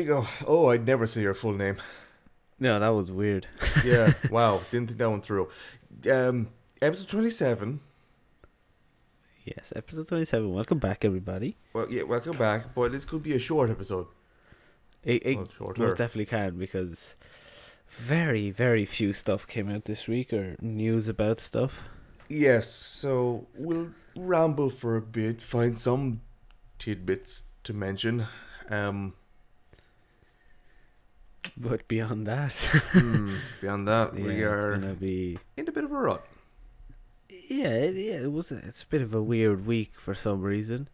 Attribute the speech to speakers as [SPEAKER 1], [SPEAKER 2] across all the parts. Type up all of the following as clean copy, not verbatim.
[SPEAKER 1] we go. Oh, I'd never say your full name.
[SPEAKER 2] No, that was weird.
[SPEAKER 1] Yeah, wow, didn't think that one through. Episode 27.
[SPEAKER 2] Yes, episode 27. Welcome back, everybody.
[SPEAKER 1] Well, yeah, welcome back, but this could be a short episode.
[SPEAKER 2] It
[SPEAKER 1] Well, shorter.
[SPEAKER 2] most definitely can, because very, very few stuff came out this week, or news about stuff.
[SPEAKER 1] Yes, so we'll ramble for a bit, find some tidbits to mention.
[SPEAKER 2] But beyond that,
[SPEAKER 1] Beyond that,
[SPEAKER 2] yeah,
[SPEAKER 1] we
[SPEAKER 2] it's
[SPEAKER 1] are
[SPEAKER 2] gonna be
[SPEAKER 1] in a bit of a rut.
[SPEAKER 2] it's a bit of a weird week for some reason.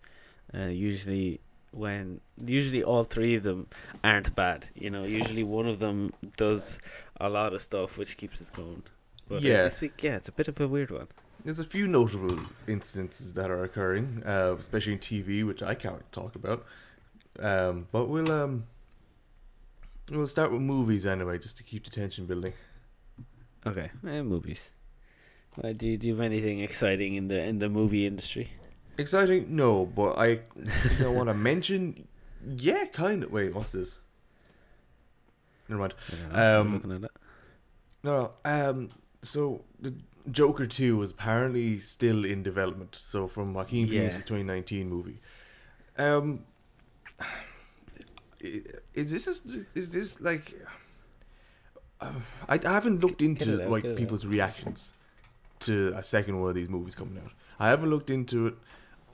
[SPEAKER 2] Usually all three of them aren't bad. Usually one of them does a lot of stuff which keeps us going. But
[SPEAKER 1] Yeah.
[SPEAKER 2] this week, it's a bit of a weird one.
[SPEAKER 1] There's a few notable instances that are occurring, especially in TV, which I can't talk about. But we'll start with movies anyway, just to keep the tension building.
[SPEAKER 2] Okay, movies. Do you have anything exciting in the movie industry?
[SPEAKER 1] Exciting? No, but I think I want to mention. Yeah, kind of. Wait, what's this? Never mind.
[SPEAKER 2] I don't know, I'm looking at it.
[SPEAKER 1] No. So the Joker 2 was apparently still in development. So from Joaquin Phoenix's 2019 movie. Is this like? I haven't looked into
[SPEAKER 2] Get it
[SPEAKER 1] people's reactions to a second one of these movies coming out. I haven't looked into it,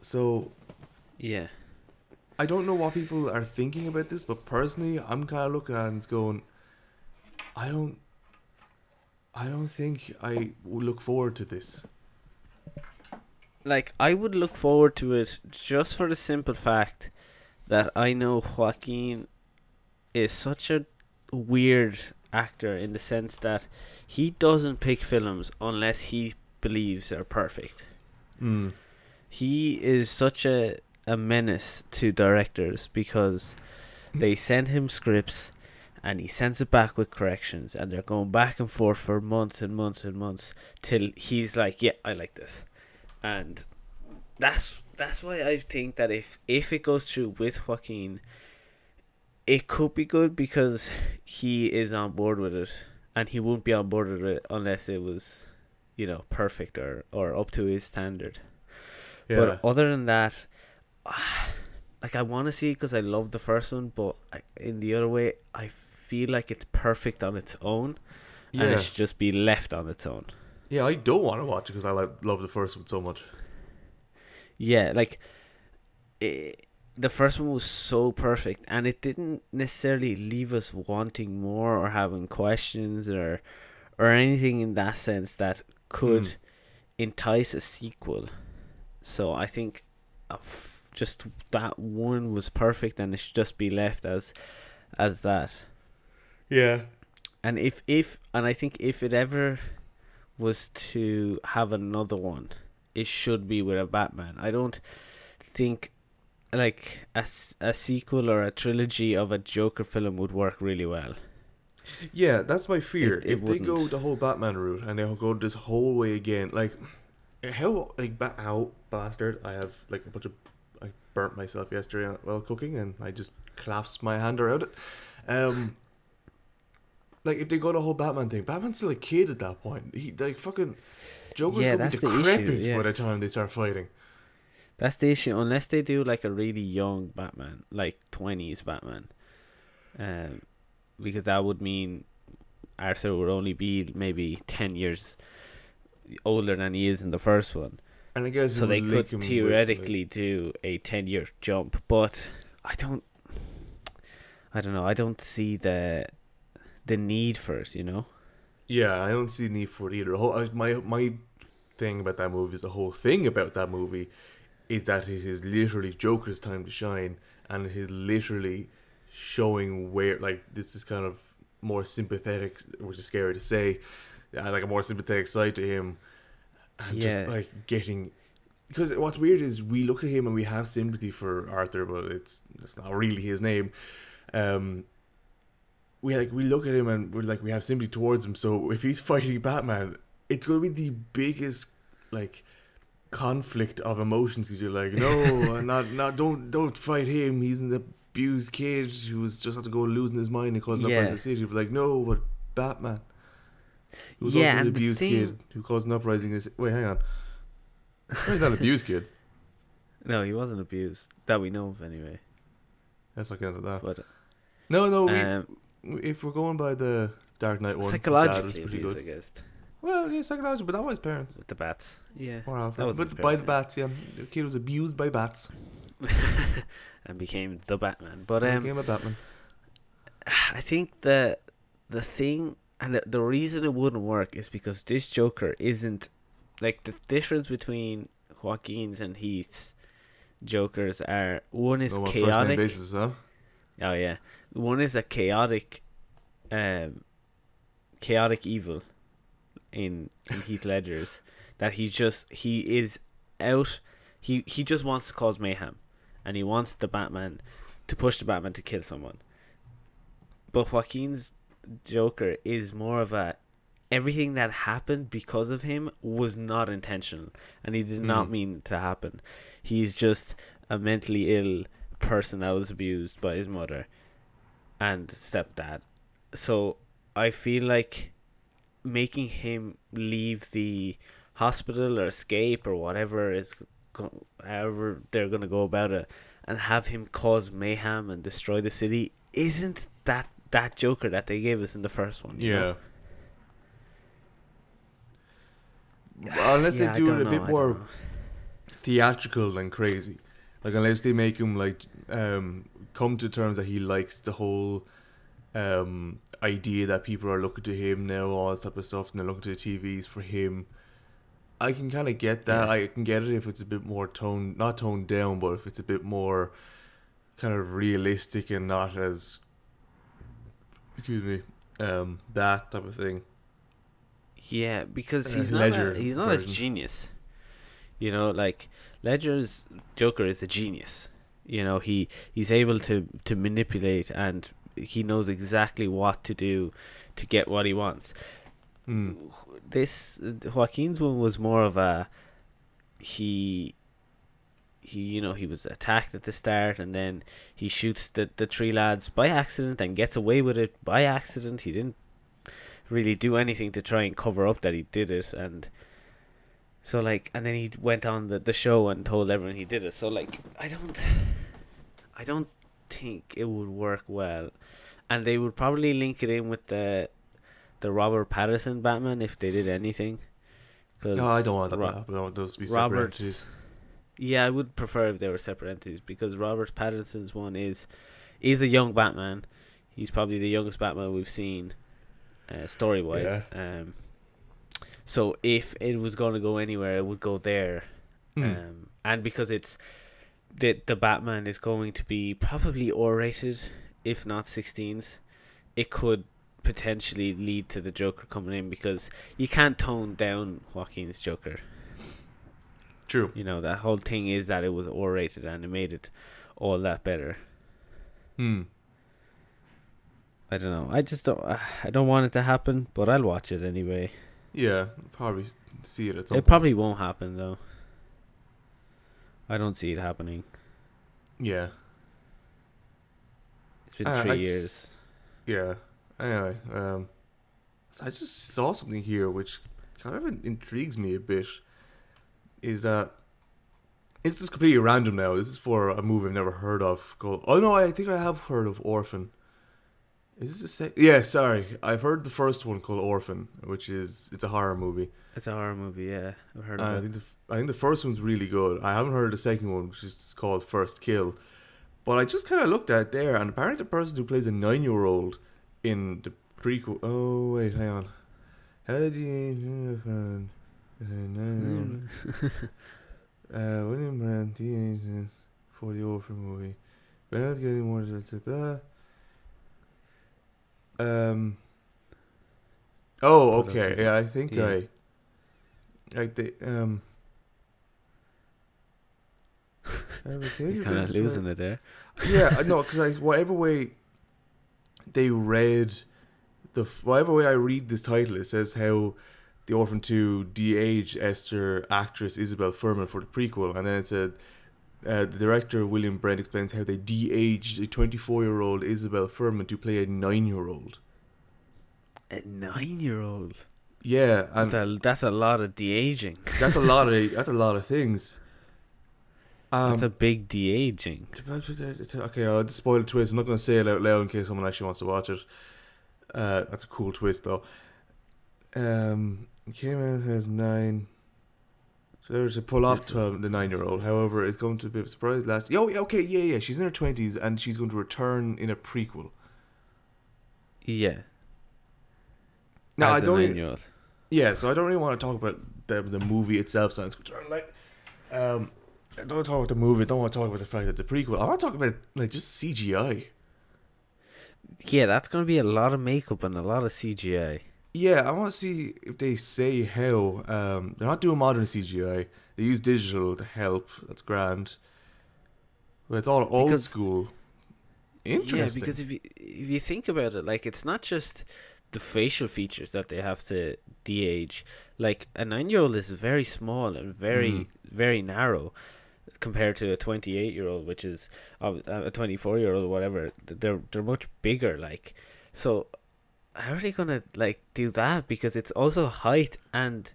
[SPEAKER 1] so
[SPEAKER 2] Yeah.
[SPEAKER 1] I don't know what people are thinking about this. But personally, I'm kind of looking at it and it's going, I don't think I would look forward to this.
[SPEAKER 2] Like, I would look forward to it just for the simple fact that I know Joaquin is such a weird actor, in the sense that he doesn't pick films unless he believes they're perfect. He is such a menace to directors, because they send him scripts and he sends it back with corrections, and they're going back and forth for months and months and months till he's like, yeah, I like this. And that's why I think that if it goes through with Joaquin, it could be good, because he is on board with it, and he wouldn't be on board with it unless it was, perfect or up to his standard.
[SPEAKER 1] Yeah.
[SPEAKER 2] But other than that, I want to see it because I love the first one, but in the other way, I feel like it's perfect on its own, and it should just be left on its own.
[SPEAKER 1] Yeah, I don't want to watch it because I love the first one so much.
[SPEAKER 2] Yeah, the first one was so perfect, and it didn't necessarily leave us wanting more or having questions or anything in that sense that could entice a sequel. So I think just that one was perfect, and it should just be left as that.
[SPEAKER 1] Yeah.
[SPEAKER 2] And I think if it ever was to have another one, it should be with a Batman. I don't think like a sequel or a trilogy of a Joker film would work really well.
[SPEAKER 1] Yeah, that's my fear.
[SPEAKER 2] It
[SPEAKER 1] if they go
[SPEAKER 2] wouldn't.
[SPEAKER 1] the whole Batman route and they'll go this whole way again, how bastard, I have I burnt myself yesterday while cooking and I just clasped my hand around it. If they go the whole Batman thing, Batman's still a kid at that point. He fucking Joker's gonna be
[SPEAKER 2] that's the
[SPEAKER 1] decrepit
[SPEAKER 2] issue, yeah.
[SPEAKER 1] by the time they start fighting.
[SPEAKER 2] That's the issue, unless they do like a really young Batman, like 20s Batman. Because that would mean Arthur would only be maybe 10 years older than he is in the first one.
[SPEAKER 1] And I guess
[SPEAKER 2] So they could theoretically do a 10-year jump, but I don't know. I don't see the need for it,
[SPEAKER 1] Yeah, I don't see the need for it either. My thing about that movie is the whole thing about that movie is that it is literally Joker's time to shine, and it is literally showing where this is kind of more sympathetic, which is scary to say, a more sympathetic side to him, and just getting. Because what's weird is we look at him and we have sympathy for Arthur, but it's not really his name. We look at him and we have sympathy towards him. So if he's fighting Batman, it's gonna be the biggest conflict of emotions. Because you're like, no, not don't fight him. He's in the abused kid who was just had to go losing his mind and causing uprising in the city. But like, no, but Batman. He was also an abused kid who caused an uprising in the city. Wait, hang on. He's not an abused kid.
[SPEAKER 2] No, he wasn't abused. That we know of, anyway.
[SPEAKER 1] Let's not get into that.
[SPEAKER 2] But
[SPEAKER 1] no, if we're going by the Dark Knight one,
[SPEAKER 2] psychologically abused, I guess.
[SPEAKER 1] Well, yeah, psychologically, but that was his parents.
[SPEAKER 2] With the bats, yeah.
[SPEAKER 1] Or Alfred. But by the bats, yeah. The kid was abused by bats.
[SPEAKER 2] And became the Batman. But
[SPEAKER 1] became a Batman.
[SPEAKER 2] I think the thing, and the reason it wouldn't work is because this Joker isn't, like, the difference between Joaquin's and Heath's Jokers are, one is chaotic. First name basis, huh? Oh yeah, one is a chaotic evil in Heath Ledger's, that he is out. He just wants to cause mayhem, and he wants the Batman to push the Batman to kill someone. But Joaquin's Joker is more of a, everything that happened because of him was not intentional, and he did not mean to happen. He's just a mentally ill person that was abused by his mother and stepdad. So I feel like making him leave the hospital or escape or whatever however they're going to go about it, and have him cause mayhem and destroy the city isn't that Joker that they gave us in the first one. You know?
[SPEAKER 1] Unless they do it a bit more theatrical and crazy, like unless they make him like come to terms that he likes the whole idea that people are looking to him now, all this type of stuff, and they're looking to the TVs for him. I can kind of get that. I can get it if it's a bit more not toned down, but if it's a bit more kind of realistic and not as, that type of thing.
[SPEAKER 2] Yeah, because he's not a genius. You know, like Ledger's Joker is a genius. You know, he's able to manipulate, and he knows exactly what to do to get what he wants. This Joaquin's one was more of a he was attacked at the start, and then he shoots the three lads by accident and gets away with it by accident. He didn't really do anything to try and cover up that he did it, and so like, and then he went on the show and told everyone he did it. So like, I don't think it would work well, and they would probably link it in with the Robert Pattinson Batman if they did anything.
[SPEAKER 1] No, I don't want that to happen. I want those to be separate entities.
[SPEAKER 2] Yeah, I would prefer if they were separate entities, because Robert Pattinson's one is a young Batman. He's probably the youngest Batman we've seen, story wise. Yeah. So if it was going to go anywhere, it would go there. And because it's the Batman is going to be probably R-rated, if not 16s, it could potentially lead to the Joker coming in, because you can't tone down Joaquin's Joker.
[SPEAKER 1] True.
[SPEAKER 2] You know, that whole thing is that it was R-rated, and it made it all that better. I don't know. I don't want it to happen, but I'll watch it anyway.
[SPEAKER 1] Yeah, probably see it at some point.
[SPEAKER 2] It probably won't happen, though. I don't see it happening.
[SPEAKER 1] Yeah.
[SPEAKER 2] It's been 3 years.
[SPEAKER 1] Yeah. Anyway, so I just saw something here which kind of intrigues me a bit. Is that it's just completely random now. This is for a movie I've never heard of called. Oh no, I think I have heard of Orphan. Is this yeah, sorry. I've heard the first one called Orphan, which is it's a horror movie.
[SPEAKER 2] It's a horror movie, yeah. I've heard of it.
[SPEAKER 1] I think the first one's really good. I haven't heard of the second one, which is called First Kill. But I just kind of looked at it there, and apparently the person who plays a 9-year-old in the prequel. Oh wait, hang on. How do you find William Brand teenagers for the Orphan movie? Without getting more blah. Oh, okay. Yeah, I think yeah.
[SPEAKER 2] You're kind of losing it there.
[SPEAKER 1] Yeah, no, because whatever way they read whatever way I read this title, it says how the Orphan 2 de-aged Esther actress Isabel Fuhrman for the prequel, and then it said The director William Brent explains how they de-aged a 24-year-old Isabel Furman to play a 9-year-old.
[SPEAKER 2] A 9-year-old.
[SPEAKER 1] Yeah, and
[SPEAKER 2] That's a lot of de-aging.
[SPEAKER 1] that's a lot of things.
[SPEAKER 2] That's a big de-aging.
[SPEAKER 1] Okay, I'll just spoil the twist. I'm not going to say it out loud in case someone actually wants to watch it. That's a cool twist, though. It came out as 9. So they were to pull off the 9-year-old. However, it's going to be a surprise last. Yeah. She's in her 20s and she's going to return in a prequel.
[SPEAKER 2] Yeah.
[SPEAKER 1] Now
[SPEAKER 2] As
[SPEAKER 1] I don't.
[SPEAKER 2] a 9-year-old.
[SPEAKER 1] Yeah, so I don't really want to talk about the movie itself. So it's like, I don't want to talk about the movie. I don't want to talk about the fact that it's a prequel. I want to talk about like just CGI.
[SPEAKER 2] Yeah, that's going to be a lot of makeup and a lot of CGI.
[SPEAKER 1] Yeah, I want to see if they say how. They're not doing modern CGI. They use digital to help. That's grand. But it's all old school. Interesting.
[SPEAKER 2] Yeah, because if you think about it, like, it's not just the facial features that they have to de-age. Like, a 9-year-old is very small and very very narrow compared to a 28-year-old, which is a 24-year-old or whatever. They're much bigger. Like, so how are they gonna like do that? Because it's also height and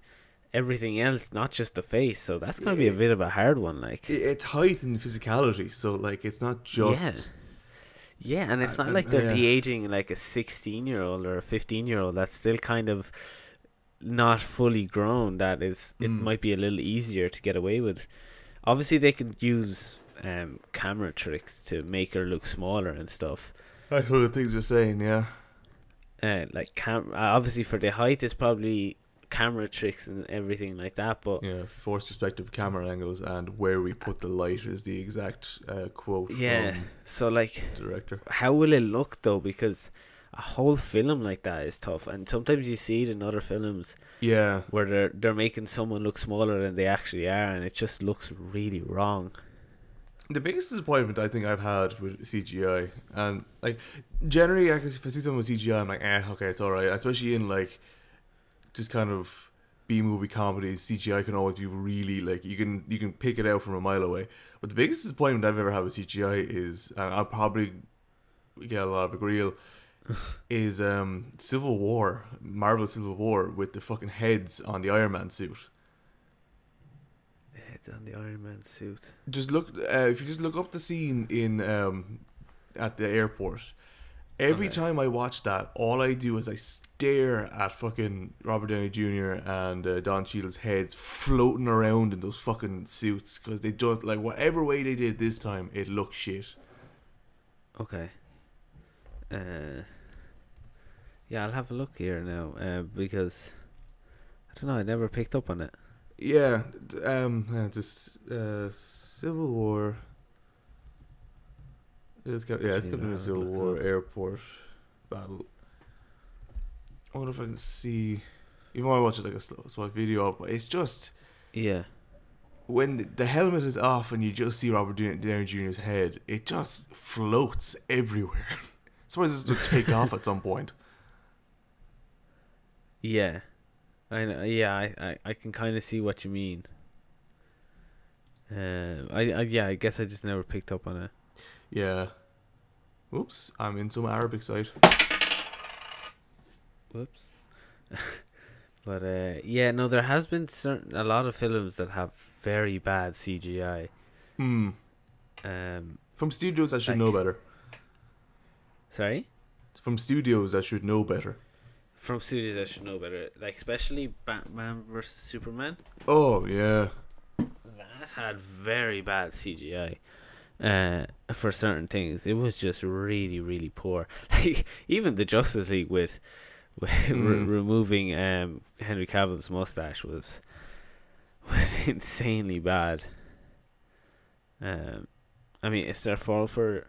[SPEAKER 2] everything else, not just the face. So that's gonna be a bit of a hard one. Like,
[SPEAKER 1] it's height and physicality. So like, it's not just.
[SPEAKER 2] Yeah, and it's not like they're de-aging like a 16-year-old or a 15-year-old that's still kind of not fully grown. That is, it might be a little easier to get away with. Obviously, they can use camera tricks to make her look smaller and stuff.
[SPEAKER 1] That's one of the things you're saying, yeah.
[SPEAKER 2] Like obviously for the height, it's probably camera tricks and everything like that. But
[SPEAKER 1] yeah, forced perspective camera angles and where we put the light is the exact quote.
[SPEAKER 2] Yeah,
[SPEAKER 1] from
[SPEAKER 2] so like,
[SPEAKER 1] the director.
[SPEAKER 2] How will it look though? Because a whole film like that is tough, and sometimes you see it in other films.
[SPEAKER 1] Yeah,
[SPEAKER 2] where they're making someone look smaller than they actually are, and it just looks really wrong.
[SPEAKER 1] The biggest disappointment I think I've had with CGI, and like generally, if I see someone with CGI, I'm like, okay, it's alright. Especially in like just kind of B-movie comedies, CGI can always be really like you can pick it out from a mile away. But the biggest disappointment I've ever had with CGI is, and I'll probably get a lot of agreeal, is Civil War, Marvel Civil War, with the fucking heads on the Iron Man suit.
[SPEAKER 2] On the Iron Man suit.
[SPEAKER 1] Just look. If you just look up the scene in at the airport, every time I watch that, all I do is I stare at fucking Robert Downey Jr. and Don Cheadle's heads floating around in those fucking suits, because they just, like, whatever way they did this time, it looks shit.
[SPEAKER 2] Okay. Yeah, I'll have a look here now. Because I don't know. I never picked up on it.
[SPEAKER 1] Yeah, just Civil War. It's got a Civil War airport battle. I wonder if I can see. You want to watch it like a slow video, but it's just when the helmet is off and you just see Robert Downey Jr.'s head, it just floats everywhere. Suppose it's to take off at some point.
[SPEAKER 2] Yeah. I know, yeah, I can kind of see what you mean. I guess I just never picked up on it.
[SPEAKER 1] Yeah. Oops, I'm in some Arabic site.
[SPEAKER 2] Whoops. But yeah, no, there has been a lot of films that have very bad CGI.
[SPEAKER 1] From studios that should know better.
[SPEAKER 2] Sorry?
[SPEAKER 1] From studios that should know better.
[SPEAKER 2] From studios that should know better, like especially Batman vs Superman.
[SPEAKER 1] Oh yeah,
[SPEAKER 2] that had very bad CGI. For certain things, it was just really, really poor. Like even the Justice League with removing Henry Cavill's mustache was insanely bad. I mean, it's their fault for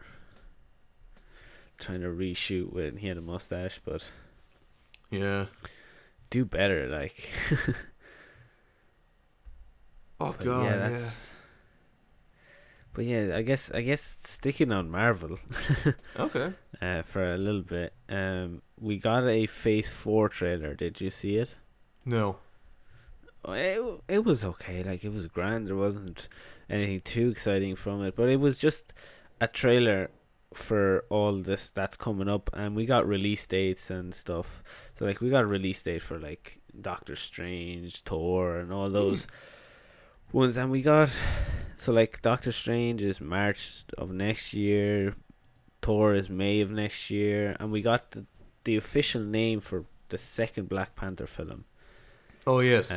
[SPEAKER 2] trying to reshoot when he had a mustache, but.
[SPEAKER 1] Yeah.
[SPEAKER 2] Do better, like.
[SPEAKER 1] Oh god, yeah.
[SPEAKER 2] But yeah, I guess sticking on Marvel.
[SPEAKER 1] Okay.
[SPEAKER 2] For a little bit. We got a Phase 4 trailer. Did you see it?
[SPEAKER 1] No.
[SPEAKER 2] It was okay. Like, it was grand. There wasn't anything too exciting from it. But it was just a trailer for all this that's coming up, and we got release dates and stuff. So like we got a release date for like Doctor Strange, Thor, and all those ones, and we got so like Doctor Strange is March of next year, Thor is May of next year, and we got the official name for the second Black Panther film.
[SPEAKER 1] Oh yes,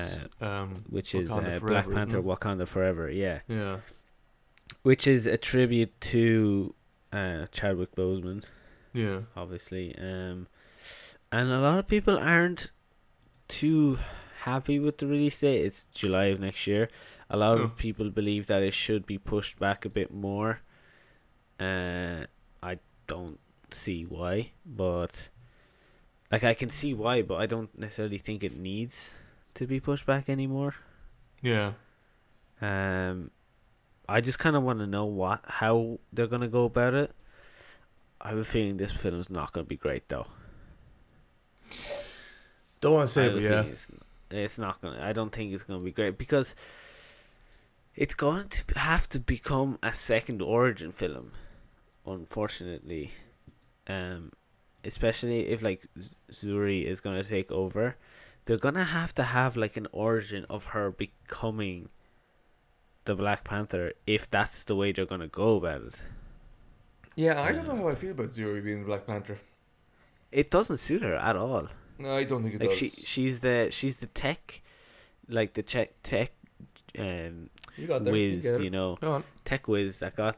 [SPEAKER 2] which is
[SPEAKER 1] Wakanda
[SPEAKER 2] Black
[SPEAKER 1] Forever,
[SPEAKER 2] Panther:
[SPEAKER 1] isn't it?
[SPEAKER 2] Wakanda Forever. Yeah,
[SPEAKER 1] Yeah.
[SPEAKER 2] which is a tribute to Chadwick Boseman,
[SPEAKER 1] Yeah.
[SPEAKER 2] obviously. And a lot of people aren't too happy with the release date. It's July of next year. A lot
[SPEAKER 1] Oh.
[SPEAKER 2] of people believe that it should be pushed back a bit more. I don't see why, but like I can see why, but I don't necessarily think it needs to be pushed back anymore.
[SPEAKER 1] Yeah.
[SPEAKER 2] I just kind of want to know how they're gonna go about it. I have a feeling this film's not gonna be great though.
[SPEAKER 1] Don't want to
[SPEAKER 2] I
[SPEAKER 1] say,
[SPEAKER 2] have
[SPEAKER 1] but
[SPEAKER 2] a
[SPEAKER 1] yeah.
[SPEAKER 2] feeling it's not gonna. I don't think it's gonna be great because it's going to have to become a second origin film, unfortunately. Especially if like Zuri is gonna take over, they're gonna have to have like an origin of her becoming the Black Panther if that's the way they're gonna go about it.
[SPEAKER 1] Yeah, I don't know how I feel about Zuri being the Black Panther.
[SPEAKER 2] It doesn't suit her at all.
[SPEAKER 1] No, I don't think it
[SPEAKER 2] Like
[SPEAKER 1] does.
[SPEAKER 2] she's the tech, like the tech
[SPEAKER 1] You got there.
[SPEAKER 2] whiz,
[SPEAKER 1] you,
[SPEAKER 2] you know,
[SPEAKER 1] Go on.
[SPEAKER 2] tech whiz that got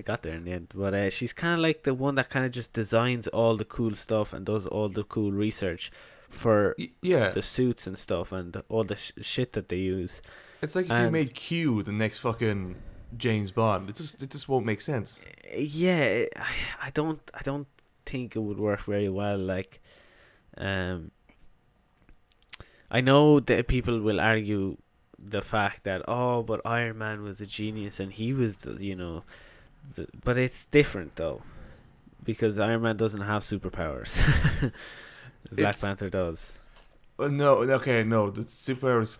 [SPEAKER 2] got there in the end. But she's kind of like the one that kind of just designs all the cool stuff and does all the cool research for
[SPEAKER 1] Yeah.
[SPEAKER 2] the suits and stuff and all the shit that they use.
[SPEAKER 1] It's like if you
[SPEAKER 2] And-
[SPEAKER 1] made Q the next fucking James Bond. It just won't make sense.
[SPEAKER 2] Yeah, I don't think it would work very well. Like, I know that people will argue the fact that but Iron Man was a genius and he was but it's different though, because Iron Man doesn't have superpowers. Black
[SPEAKER 1] It's-
[SPEAKER 2] Panther does.
[SPEAKER 1] No, okay, no. The superpowers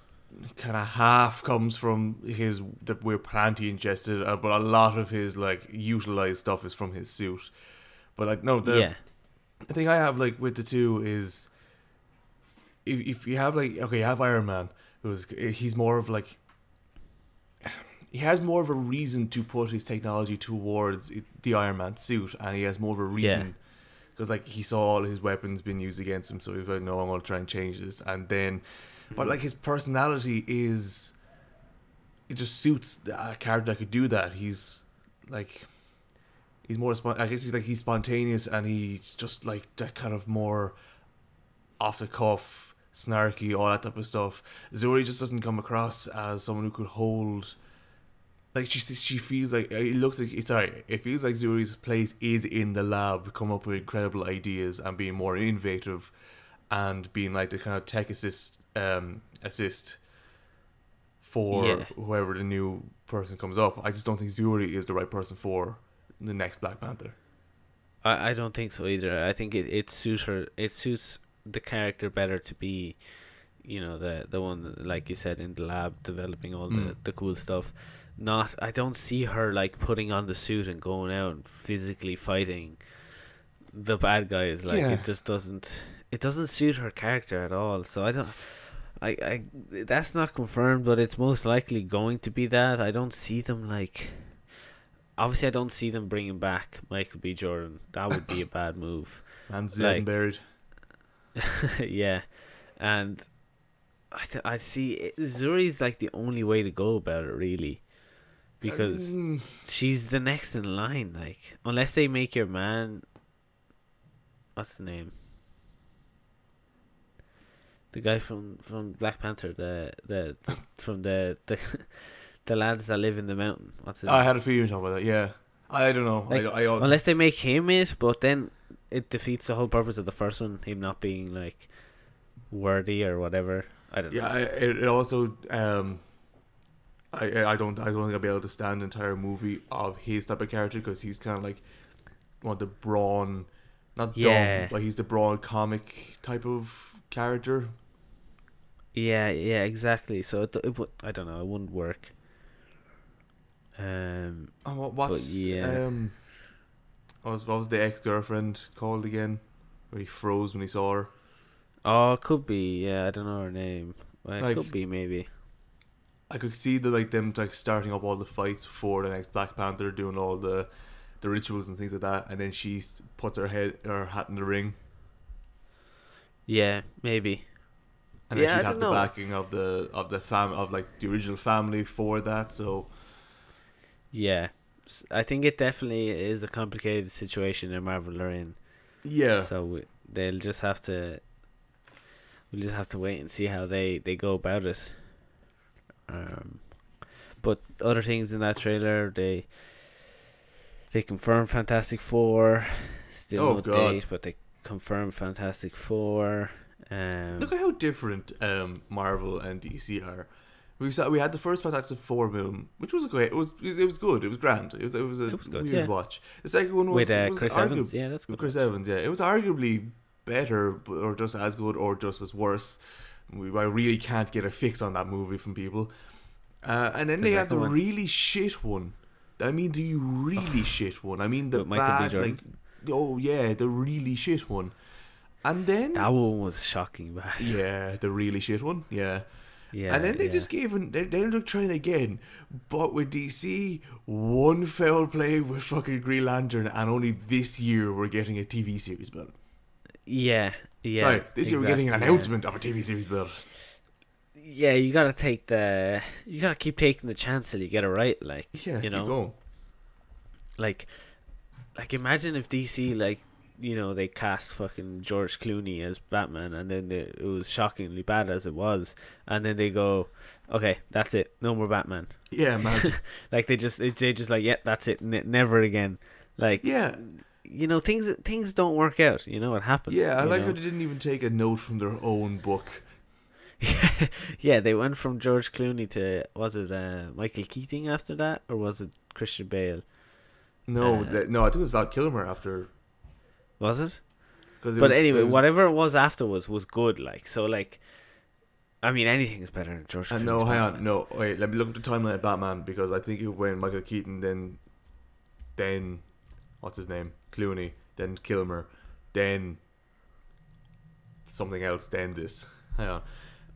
[SPEAKER 1] kind of half comes from his the weird plant he ingested, but a lot of his like utilized stuff is from his suit. But like no,
[SPEAKER 2] Yeah,
[SPEAKER 1] the thing I have like with the two is if you have like okay, you have Iron Man, he's more of like he has more of a reason to put his technology towards the Iron Man suit, and he has more of a reason because like he saw all his weapons being used against him, so he's like, no, I'm gonna try and change this, and then, but like his personality it just suits a character that could do that. He's like. He's more. I guess he's spontaneous, and he's just like that kind of more off the cuff, snarky, all that type of stuff. Zuri just doesn't come across as someone who could hold. Like she feels like it looks like it feels like Zuri's place is in the lab, come up with incredible ideas and being more innovative, and being like the kind of tech assist for whoever the new person comes up. I just don't think Zuri is the right person for the next Black Panther.
[SPEAKER 2] I don't think so either. I think it suits her. It suits the character better to be, the one like you said in the lab developing all the cool stuff. I don't see her like putting on the suit and going out and physically fighting the bad guys. Like it just doesn't. It doesn't suit her character at all. So I don't. I that's not confirmed, but it's most likely going to be that. I don't see them like. Obviously, I don't see them bringing back Michael B. Jordan. That would be a bad move.
[SPEAKER 1] Man's dead and buried.
[SPEAKER 2] Yeah, and I see Zuri's like the only way to go about it, really, because she's the next in line. Like, unless they make your man, what's the name? The guy from Black Panther, the from the the lads that live in the mountain. What's his name?
[SPEAKER 1] I had a feeling talking about that. Yeah, I don't know.
[SPEAKER 2] Like, unless they make him it, but then it defeats the whole purpose of the first one. Him not being like worthy or whatever. I don't know.
[SPEAKER 1] Yeah, it also I don't think I'll be able to stand the entire movie of his type of character, because he's kind of like the brawn, not dumb, but he's the brawn comic type of character.
[SPEAKER 2] Yeah, exactly. So it would, I don't know, it wouldn't work.
[SPEAKER 1] Oh,
[SPEAKER 2] But yeah.
[SPEAKER 1] what was the ex-girlfriend called again? Where he froze when he saw her.
[SPEAKER 2] Oh, it could be. Yeah, I don't know her name. Well, it could
[SPEAKER 1] Like,
[SPEAKER 2] be maybe.
[SPEAKER 1] I could see them like starting up all the fights for the next Black Panther, doing all the rituals and things like that, and then puts her hat in the ring,
[SPEAKER 2] Yeah, maybe.
[SPEAKER 1] and then
[SPEAKER 2] Yeah,
[SPEAKER 1] she'd
[SPEAKER 2] I
[SPEAKER 1] have
[SPEAKER 2] don't
[SPEAKER 1] the
[SPEAKER 2] know.
[SPEAKER 1] backing of like the original family for that. So
[SPEAKER 2] Yeah, I think it definitely is a complicated situation that Marvel are in.
[SPEAKER 1] yeah,
[SPEAKER 2] So they'll just have to. We'll just have to wait and see how they go about it. Um, but other things in that trailer, they confirmed Fantastic Four. Still
[SPEAKER 1] oh
[SPEAKER 2] no
[SPEAKER 1] god,
[SPEAKER 2] date, but they confirmed Fantastic Four.
[SPEAKER 1] look at how different Marvel and DC are. We had the first Fantastic Four film, which was great. It was good. It was grand. It was a
[SPEAKER 2] It was good,
[SPEAKER 1] weird
[SPEAKER 2] yeah.
[SPEAKER 1] watch. The second one
[SPEAKER 2] With
[SPEAKER 1] was
[SPEAKER 2] Chris Evans, yeah, that's good.
[SPEAKER 1] Chris Evans. Yeah, it was arguably better, or just as good, or just as worse. I really can't get a fix on that movie from people. And then
[SPEAKER 2] The
[SPEAKER 1] they had the
[SPEAKER 2] second one
[SPEAKER 1] really shit one. I mean, the really shit one. I mean, the
[SPEAKER 2] with Michael B.
[SPEAKER 1] bad,
[SPEAKER 2] Jordan.
[SPEAKER 1] like, oh yeah, the really shit one. And then,
[SPEAKER 2] That one was shocking bad.
[SPEAKER 1] yeah, the really shit one. Yeah.
[SPEAKER 2] Yeah,
[SPEAKER 1] And then they
[SPEAKER 2] yeah.
[SPEAKER 1] just they ended up trying again, but with DC, one foul play with fucking Green Lantern, and only this year we're getting a TV series about it.
[SPEAKER 2] Yeah, yeah.
[SPEAKER 1] Sorry, this year we're getting an
[SPEAKER 2] exactly,
[SPEAKER 1] announcement of a TV series about it.
[SPEAKER 2] Yeah, you gotta you gotta keep taking the chance till you get it right. Like,
[SPEAKER 1] Yeah,
[SPEAKER 2] you
[SPEAKER 1] keep
[SPEAKER 2] know,
[SPEAKER 1] going.
[SPEAKER 2] like, imagine if DC they cast fucking George Clooney as Batman, and then it was shockingly bad as it was, and then they go, okay, that's it, no more Batman.
[SPEAKER 1] Yeah, man.
[SPEAKER 2] Like they just like, yeah, that's it, never again. Like,
[SPEAKER 1] Yeah,
[SPEAKER 2] things don't work out. You know what happens.
[SPEAKER 1] yeah. I
[SPEAKER 2] you
[SPEAKER 1] like
[SPEAKER 2] know?
[SPEAKER 1] how they didn't even take a note from their own book.
[SPEAKER 2] Yeah, they went from George Clooney to, was it Michael Keaton after that, or was it Christian Bale?
[SPEAKER 1] No, no. I think it was Val Kilmer after.
[SPEAKER 2] Was it?
[SPEAKER 1] Cause
[SPEAKER 2] But anyway, whatever it was afterwards was good. Like, so, like, I mean, anything is better than George Clooney's
[SPEAKER 1] no, hang on.
[SPEAKER 2] Batman.
[SPEAKER 1] No, wait. Let me look at the timeline of Batman, because I think it went Michael Keaton, then what's his name, Clooney, then Kilmer, then something else, then this. Hang on.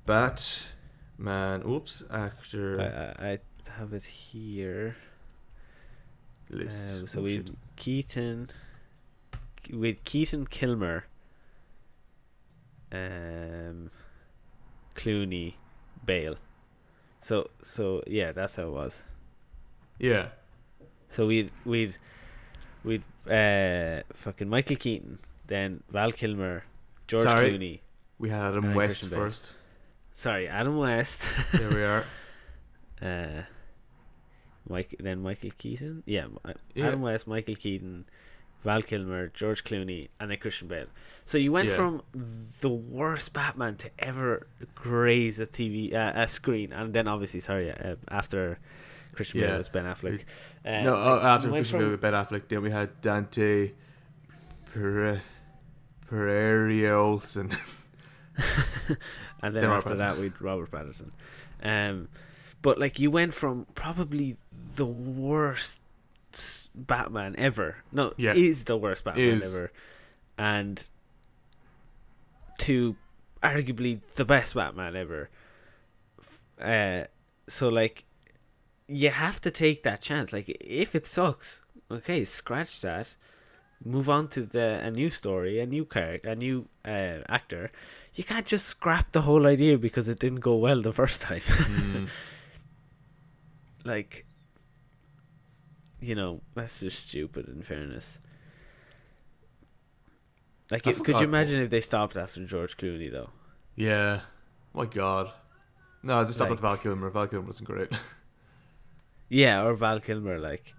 [SPEAKER 1] Batman. Oops. Actor
[SPEAKER 2] I have it here.
[SPEAKER 1] list.
[SPEAKER 2] So
[SPEAKER 1] Oh,
[SPEAKER 2] we
[SPEAKER 1] shit.
[SPEAKER 2] Keaton, with Keaton, Kilmer, Clooney, Bale. So yeah, that's how it was.
[SPEAKER 1] Yeah.
[SPEAKER 2] So we'd fucking Michael Keaton, then Val Kilmer, George
[SPEAKER 1] Sorry.
[SPEAKER 2] Clooney.
[SPEAKER 1] We had
[SPEAKER 2] And
[SPEAKER 1] Adam
[SPEAKER 2] then
[SPEAKER 1] West
[SPEAKER 2] Christian Bale.
[SPEAKER 1] first.
[SPEAKER 2] Sorry, Adam West.
[SPEAKER 1] There we are.
[SPEAKER 2] Michael Keaton. Yeah,
[SPEAKER 1] Yeah.
[SPEAKER 2] Adam West, Michael Keaton, Val Kilmer, George Clooney, and then Christian Bale. So you went
[SPEAKER 1] Yeah.
[SPEAKER 2] from the worst Batman to ever graze a screen, and then obviously, after Christian Bale
[SPEAKER 1] Yeah.
[SPEAKER 2] was Ben Affleck.
[SPEAKER 1] No,
[SPEAKER 2] like,
[SPEAKER 1] after
[SPEAKER 2] you went
[SPEAKER 1] Christian Bale with Ben Affleck, then we had Dante Pereira Olsen.
[SPEAKER 2] and then
[SPEAKER 1] Then
[SPEAKER 2] after
[SPEAKER 1] Robert
[SPEAKER 2] that we'd Robert Pattinson. But like you went from probably the worst Batman ever. No,
[SPEAKER 1] Yeah.
[SPEAKER 2] is the worst Batman
[SPEAKER 1] Is.
[SPEAKER 2] ever, and to arguably the best Batman ever. So like you have to take that chance. Like if it sucks, okay, scratch that. Move on to a new story, a new character, a new actor. You can't just scrap the whole idea because it didn't go well the first time.
[SPEAKER 1] Mm.
[SPEAKER 2] Like, that's just stupid. In fairness, like,
[SPEAKER 1] I
[SPEAKER 2] could you
[SPEAKER 1] forgot-
[SPEAKER 2] imagine if they stopped after George Clooney though?
[SPEAKER 1] Yeah. My God. No, just stop
[SPEAKER 2] Like-
[SPEAKER 1] with Val Kilmer. Val Kilmer wasn't great.
[SPEAKER 2] Yeah, or Val Kilmer. Like,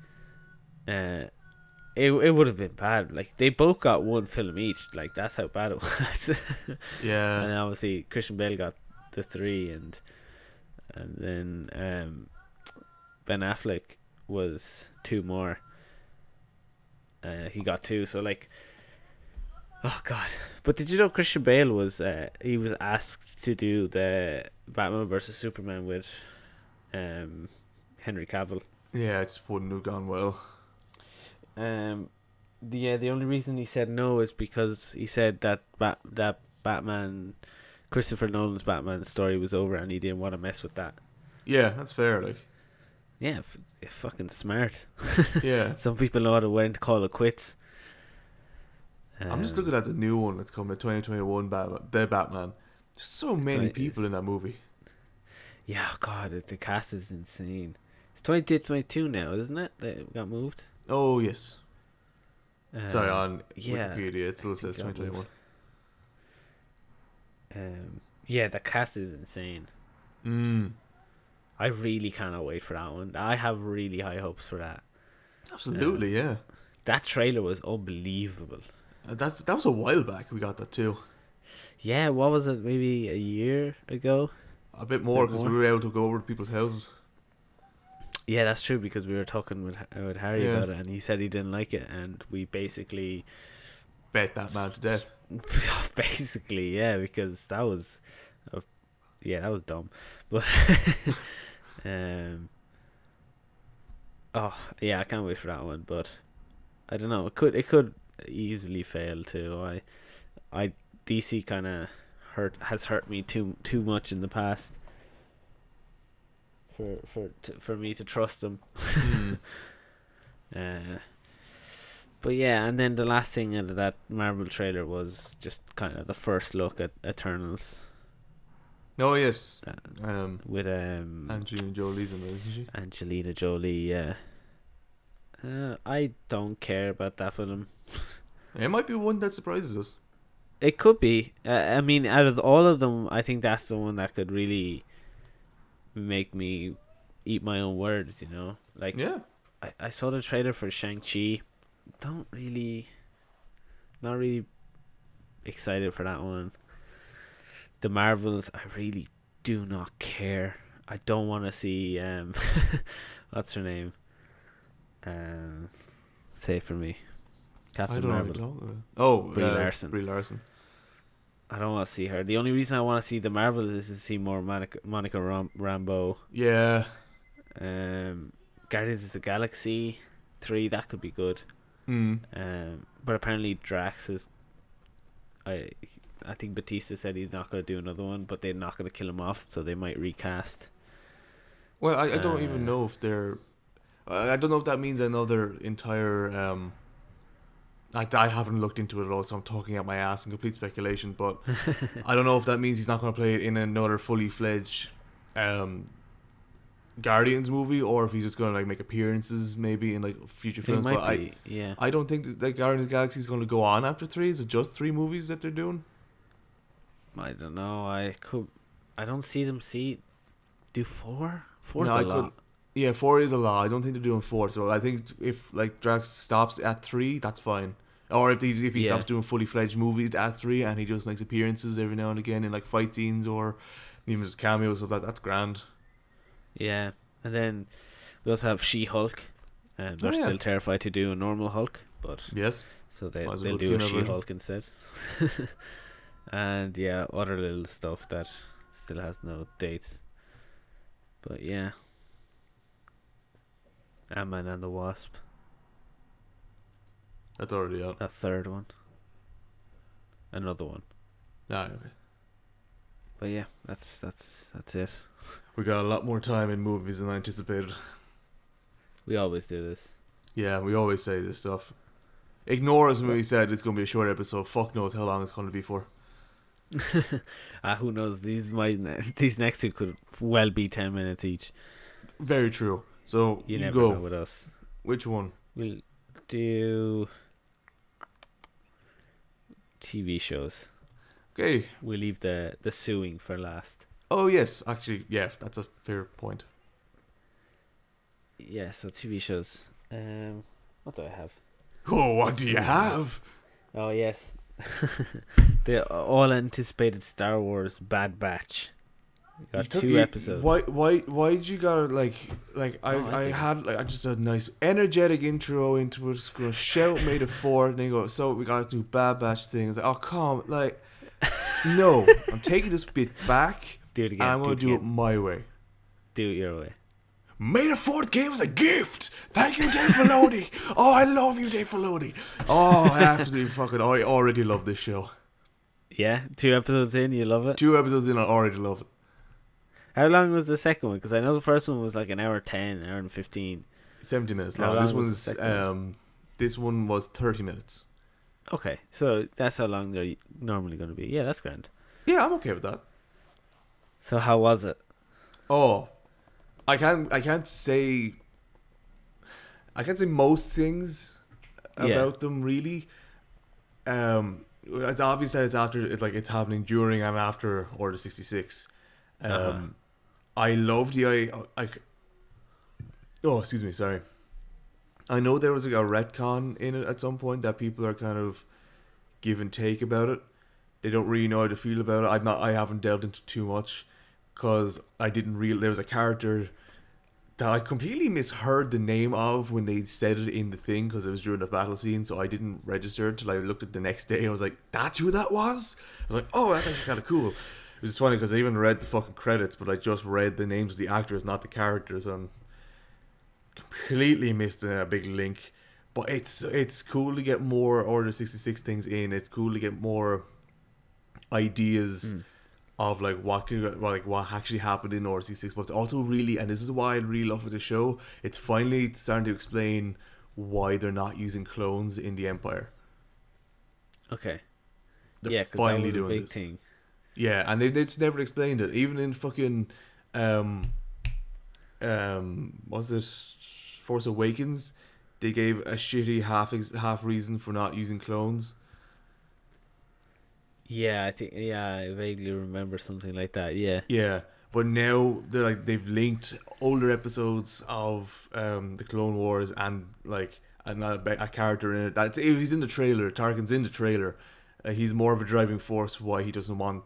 [SPEAKER 2] it would have been bad. Like they both got one film each. Like that's how bad it was.
[SPEAKER 1] Yeah.
[SPEAKER 2] And obviously Christian Bale got the 3, and then Ben Affleck was 2 more. He got 2. So like, oh god! But did you know Christian Bale was he was asked to do the Batman versus Superman with Henry Cavill,
[SPEAKER 1] Yeah, it just wouldn't have gone well.
[SPEAKER 2] The only reason he said no is because he said that that Batman, Christopher Nolan's Batman story was over and he didn't want to mess with that.
[SPEAKER 1] Yeah, that's fair. Like,
[SPEAKER 2] Yeah, fucking smart.
[SPEAKER 1] yeah.
[SPEAKER 2] Some people know how to when to call it quits.
[SPEAKER 1] I'm just looking at the new one that's coming, the 2021 Batman, the Batman. There's so many people in that movie.
[SPEAKER 2] Yeah, God, the cast is insane. It's 2022 now, isn't it? That got moved.
[SPEAKER 1] Oh yes. Sorry,
[SPEAKER 2] Um,
[SPEAKER 1] on
[SPEAKER 2] yeah,
[SPEAKER 1] Wikipedia it still
[SPEAKER 2] I
[SPEAKER 1] says
[SPEAKER 2] think that
[SPEAKER 1] 2021.
[SPEAKER 2] Yeah, the cast is insane. I really cannot wait for that one. I have really high hopes for that.
[SPEAKER 1] Absolutely, yeah.
[SPEAKER 2] That trailer was unbelievable.
[SPEAKER 1] That was a while back. We got that too.
[SPEAKER 2] Yeah, what was it? Maybe a year ago.
[SPEAKER 1] A bit more because we were able to go over to people's houses.
[SPEAKER 2] Yeah, that's true because we were talking with Harry
[SPEAKER 1] Yeah.
[SPEAKER 2] about it, and he said he didn't like it, and we basically,
[SPEAKER 1] Bet that man to death.
[SPEAKER 2] basically, yeah, because that was, that was dumb, but, oh yeah, I can't wait for that one, but I don't know, it could easily fail too. I DC kind of has hurt me too much in the past for me to trust them. But yeah, and then the last thing out of that Marvel trailer was just kind of the first look at Eternals.
[SPEAKER 1] Oh yes.
[SPEAKER 2] With
[SPEAKER 1] Angelina Jolie's in there, isn't she?
[SPEAKER 2] Angelina Jolie. Yeah. I don't care about that film.
[SPEAKER 1] It might be one that surprises us.
[SPEAKER 2] It could be. I mean, out of all of them, I think that's the one that could really make me eat my own words. You know, like
[SPEAKER 1] Yeah.
[SPEAKER 2] I saw the trailer for Shang-Chi. Not really excited for that one. The Marvels, I really do not care. I don't want to see what's her name? Say it for me.
[SPEAKER 1] I
[SPEAKER 2] Captain
[SPEAKER 1] don't know what
[SPEAKER 2] Marvel.
[SPEAKER 1] you're talking about. Oh,
[SPEAKER 2] Brie Larson.
[SPEAKER 1] Brie Larson.
[SPEAKER 2] I don't want to see her. The only reason I want to see the Marvels is to see more Monica Rambeau.
[SPEAKER 1] Yeah.
[SPEAKER 2] Guardians of the Galaxy 3, that could be good. But apparently Drax is. I think Batista said he's not going to do another one, but they're not going to kill him off, so they might recast.
[SPEAKER 1] Well, I don't even know if they're. I don't know if that means another entire. I haven't looked into it at all, so I'm talking out my ass in complete speculation. But I don't know if that means he's not going to play it in another fully fledged Guardians movie, or if he's just going to like make appearances maybe in like future films.
[SPEAKER 2] It might
[SPEAKER 1] But
[SPEAKER 2] be, yeah.
[SPEAKER 1] I don't think that Guardians of the Galaxy is going to go on after 3. Is it just 3 movies that they're doing?
[SPEAKER 2] I don't know. I don't see them do 4. 4's
[SPEAKER 1] No,
[SPEAKER 2] a
[SPEAKER 1] I
[SPEAKER 2] lot.
[SPEAKER 1] could- Yeah, 4 is a lot. I don't think they're doing 4. So I think if like Drax stops at 3, that's fine. Or if he stops doing fully fledged movies at 3 and he just makes appearances every now and again in like fight scenes or even just cameos of that's grand.
[SPEAKER 2] Yeah, and then we also have She-Hulk. They're still terrified to do a normal Hulk, but
[SPEAKER 1] Yes.
[SPEAKER 2] so they'll
[SPEAKER 1] Might as well
[SPEAKER 2] do a
[SPEAKER 1] female version.
[SPEAKER 2] She-Hulk instead. And yeah, other little stuff that still has no dates. But yeah, Ant-Man and the Wasp,
[SPEAKER 1] That's already out.
[SPEAKER 2] that third one, another one.
[SPEAKER 1] Ah, okay.
[SPEAKER 2] But yeah, that's it.
[SPEAKER 1] We got a lot more time in movies than I anticipated.
[SPEAKER 2] We always do this.
[SPEAKER 1] Yeah, we always say this stuff. Ignore us when we said it's going to be a short episode. Fuck knows how long it's going to be for.
[SPEAKER 2] Who knows? These next two could well be 10 minutes each.
[SPEAKER 1] Very true. So
[SPEAKER 2] You
[SPEAKER 1] you
[SPEAKER 2] never
[SPEAKER 1] go.
[SPEAKER 2] know with us.
[SPEAKER 1] Which one?
[SPEAKER 2] We'll do TV shows.
[SPEAKER 1] Okay.
[SPEAKER 2] We'll leave the suing for last.
[SPEAKER 1] Oh yes, actually, yeah, that's a fair point.
[SPEAKER 2] Yeah, so TV shows. What do I have?
[SPEAKER 1] Oh, what do you have?
[SPEAKER 2] Oh yes, the all anticipated Star Wars Bad Batch. We got 2 episodes.
[SPEAKER 1] Why did you gotta like
[SPEAKER 2] I
[SPEAKER 1] I just a nice energetic intro into it, go shout made it 4 and then go, so we gotta do Bad Batch things. Like, oh come, like no, I'm taking this bit back
[SPEAKER 2] Do it again.
[SPEAKER 1] and I'm gonna do it my way.
[SPEAKER 2] Do it your way.
[SPEAKER 1] May the fourth game was a gift. Thank you, Dave Filoni. Oh, I love you, Dave Filoni. Oh, I absolutely fucking I already love this show.
[SPEAKER 2] Yeah, 2 episodes in, you love it.
[SPEAKER 1] 2 episodes in, I already love it.
[SPEAKER 2] How long was the second one? Because I know the first one was like an hour 10, an hour and 15.
[SPEAKER 1] 70 minutes
[SPEAKER 2] How
[SPEAKER 1] long.
[SPEAKER 2] long
[SPEAKER 1] This
[SPEAKER 2] was
[SPEAKER 1] one's
[SPEAKER 2] the second
[SPEAKER 1] this one was 30 minutes.
[SPEAKER 2] Okay, so that's how long they're normally going to be. Yeah, that's grand.
[SPEAKER 1] Yeah, I'm okay with that.
[SPEAKER 2] So how was it?
[SPEAKER 1] Oh, I can't say most things about them really. It's obvious that it's after it's happening during and after Order 66. I love oh, excuse me, sorry. I know there was like a retcon in it at some point that people are kind of give and take about it. They don't really know how to feel about it. I haven't delved into too much because I didn't there was a character that I completely misheard the name of when they said it in the thing because it was during the battle scene, so I didn't register until I looked at the next day. I was like, that's who that was? I was like, oh, that's actually kind of cool. It was funny because I even read the fucking credits, but I just read the names of the actors, not the characters, and completely missed a big link. But it's cool to get more Order 66 things in. It's cool to get more ideas of what actually happened in Order 66. But it's also really, and this is why I really love with the show, it's finally starting to explain why they're not using clones in the Empire.
[SPEAKER 2] Okay.
[SPEAKER 1] They're finally
[SPEAKER 2] that was a
[SPEAKER 1] doing
[SPEAKER 2] big
[SPEAKER 1] this.
[SPEAKER 2] thing.
[SPEAKER 1] Yeah, and they've just never explained it. Even in fucking was it Force Awakens? They gave a shitty half reason for not using clones.
[SPEAKER 2] Yeah, I vaguely remember something like that. Yeah.
[SPEAKER 1] Yeah, but now they've linked older episodes of the Clone Wars and a character in it. He's in the trailer. Tarkin's in the trailer. He's more of a driving force why he doesn't want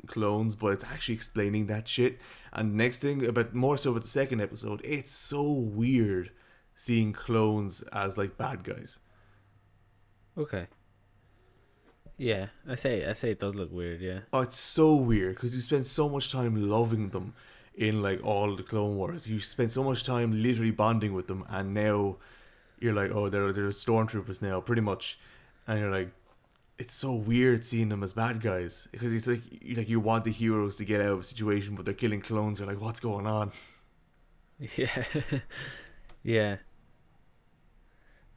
[SPEAKER 1] clones, but it's actually explaining that shit. And next thing, more so with the second episode, it's so weird seeing clones as bad guys.
[SPEAKER 2] Okay. Yeah, I say it does look weird. Yeah.
[SPEAKER 1] Oh, it's so weird because you spend so much time loving them in all the Clone Wars. You spend so much time literally bonding with them, and now you're like, oh, they're stormtroopers now, pretty much, and you're like, it's so weird seeing them as bad guys because it's you want the heroes to get out of a situation, but they're killing clones. You're like, what's going on?
[SPEAKER 2] Yeah. Yeah.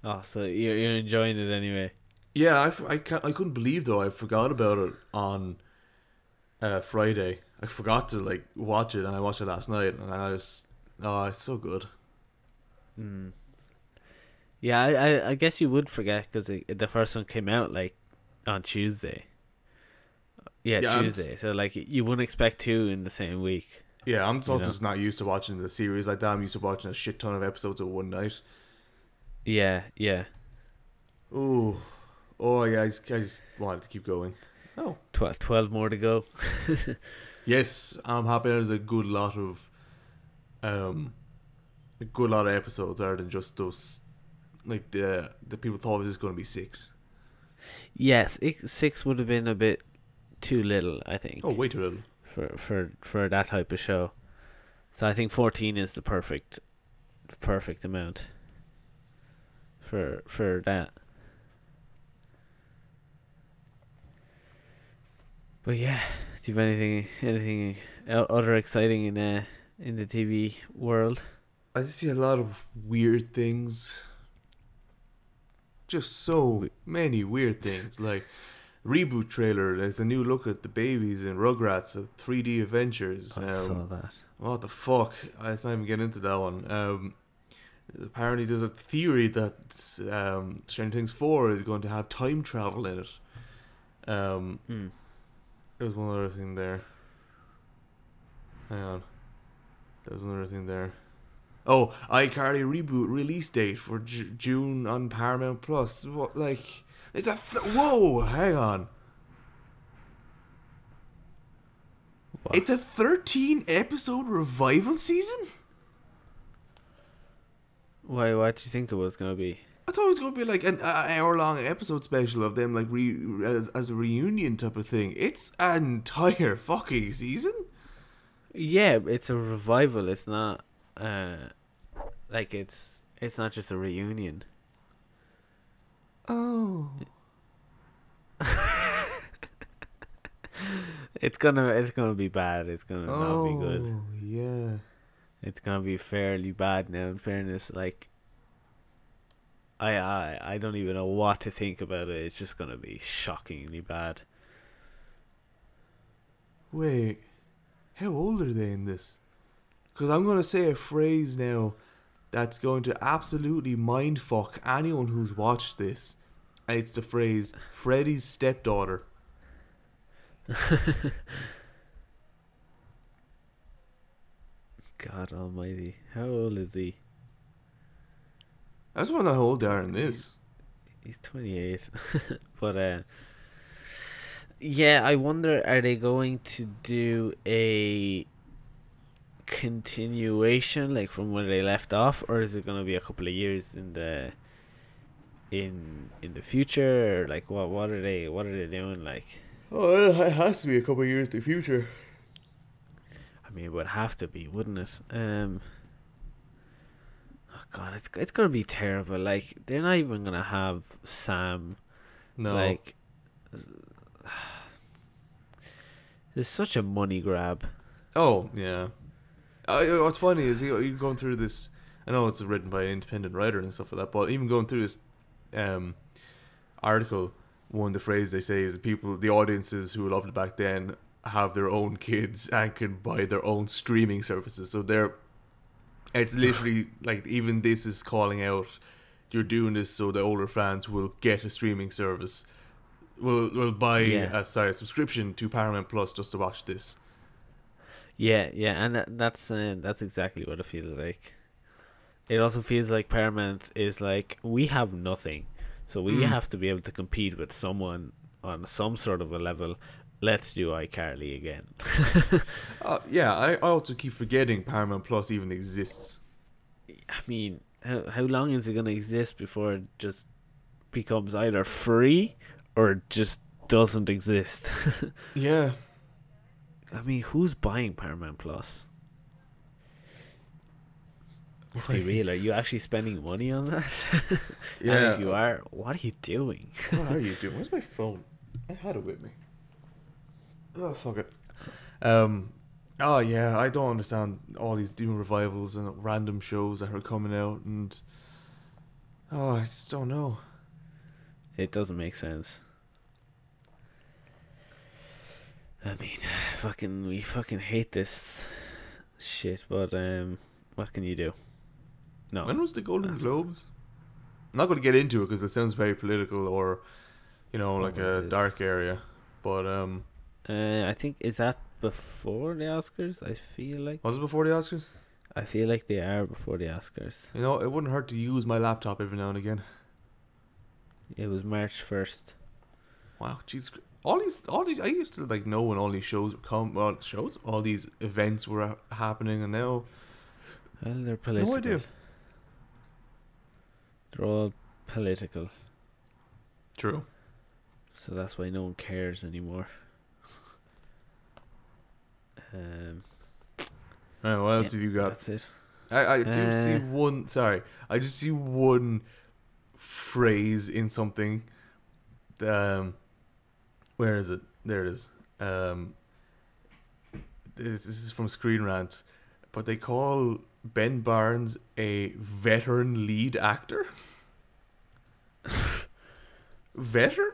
[SPEAKER 2] Oh, so you're enjoying it anyway.
[SPEAKER 1] Yeah, I couldn't believe though I forgot about it on Friday. I forgot to watch it, and I watched it last night, and it's so good.
[SPEAKER 2] Yeah, I guess you would forget because the first one came out on Tuesday. Yeah, Tuesday. So you wouldn't expect 2 in the same week.
[SPEAKER 1] Yeah, I'm also just not used to watching the series like that. I'm used to watching a shit ton of episodes at one night.
[SPEAKER 2] Yeah.
[SPEAKER 1] Oh yeah, I just wanted to keep going. Oh.
[SPEAKER 2] 12 more to go.
[SPEAKER 1] Yes, I'm happy there's a good lot of episodes other than just those the people thought it was going to be 6.
[SPEAKER 2] Yes, 6 would have been a bit too little, I think.
[SPEAKER 1] Oh, way too little.
[SPEAKER 2] For that type of show. So I think 14 is the perfect amount for that. But yeah, do you have anything other exciting in the TV world?
[SPEAKER 1] I just see a lot of weird things. Just so many weird things. Reboot trailer. There's a new look at the babies in Rugrats, 3D Adventures.
[SPEAKER 2] I saw that.
[SPEAKER 1] What the fuck? Let's not even get into that one. Apparently there's a theory that Stranger Things 4 is going to have time travel in it. There's one other thing there. Hang on. There's another thing there. Oh, iCarly reboot release date for June on Paramount Plus. What, is that... Whoa, hang on. What? It's a 13-episode revival season?
[SPEAKER 2] Why? What do you think it was going to be?
[SPEAKER 1] I thought it was going to be an hour-long episode special of them as a reunion type of thing. It's an entire fucking season?
[SPEAKER 2] Yeah, it's a revival. It's not Like it's not just a reunion.
[SPEAKER 1] Oh.
[SPEAKER 2] It's gonna be bad. It's gonna not be good.
[SPEAKER 1] Oh, yeah.
[SPEAKER 2] It's gonna be fairly bad now. In fairness, like I don't even know what to think about it. It's just gonna be shockingly bad.
[SPEAKER 1] Wait, how old are they in this? Because I'm going to say a phrase now that's going to absolutely mindfuck anyone who's watched this. And it's the phrase, Freddy's stepdaughter.
[SPEAKER 2] God almighty. How old is he?
[SPEAKER 1] I just want to know how old they are in this.
[SPEAKER 2] He's 28. But yeah, I wonder, are they going to do a continuation like from where they left off, or is it going to be a couple of years in the future, or like what are they doing? Like,
[SPEAKER 1] Oh, it has to be a couple of years to the future.
[SPEAKER 2] I mean, it would have to be, wouldn't it? Oh God, it's gonna be terrible. Like, they're not even gonna have Sam.
[SPEAKER 1] No.
[SPEAKER 2] Like, it's such a money grab.
[SPEAKER 1] Oh, yeah. What's funny is you going through this. I know it's written by an independent writer and stuff like that, but even going through this article, one of the phrases they say is that the audiences who loved it back then, have their own kids and can buy their own streaming services. So it's literally like, even this is calling out, you're doing this so the older fans will get a streaming service, will buy a subscription to Paramount Plus just to watch this.
[SPEAKER 2] Yeah, and that's exactly what it feels like. It also feels like Paramount is like, we have nothing, so we have to be able to compete with someone on some sort of a level. Let's do iCarly again.
[SPEAKER 1] Yeah, I also keep forgetting Paramount Plus even exists.
[SPEAKER 2] I mean, how long is it going to exist before it just becomes either free or just doesn't exist?
[SPEAKER 1] Yeah.
[SPEAKER 2] I mean, who's buying Paramount Plus? Let's be real. Are you actually spending money on that?
[SPEAKER 1] Yeah.
[SPEAKER 2] And if you are, what are you doing?
[SPEAKER 1] What are you doing? Where's my phone? I had it with me. Oh, fuck it. Oh, yeah, I don't understand all these new revivals and random shows that are coming out, and I just don't know.
[SPEAKER 2] It doesn't make sense. I mean, we fucking hate this shit, but what can you do? No.
[SPEAKER 1] When was the Golden Globes? I'm not going to get into it because it sounds very political or, like a dark area, but
[SPEAKER 2] I think, is that before the Oscars? I feel like.
[SPEAKER 1] Was it before the Oscars?
[SPEAKER 2] I feel like they are before the Oscars.
[SPEAKER 1] It wouldn't hurt to use my laptop every now and again.
[SPEAKER 2] It was March 1st.
[SPEAKER 1] Wow, jeez. All these. I used to know when all these shows would come. Well, all these events were happening, and now.
[SPEAKER 2] Well, they're political.
[SPEAKER 1] No idea.
[SPEAKER 2] They're all political.
[SPEAKER 1] True.
[SPEAKER 2] So that's why no one cares anymore.
[SPEAKER 1] Right, what else have you got?
[SPEAKER 2] That's it.
[SPEAKER 1] I do see one. Sorry, I just see one phrase in something. Where is it? There it is. This is from Screen Rant, but they call Ben Barnes a veteran lead actor. Veteran?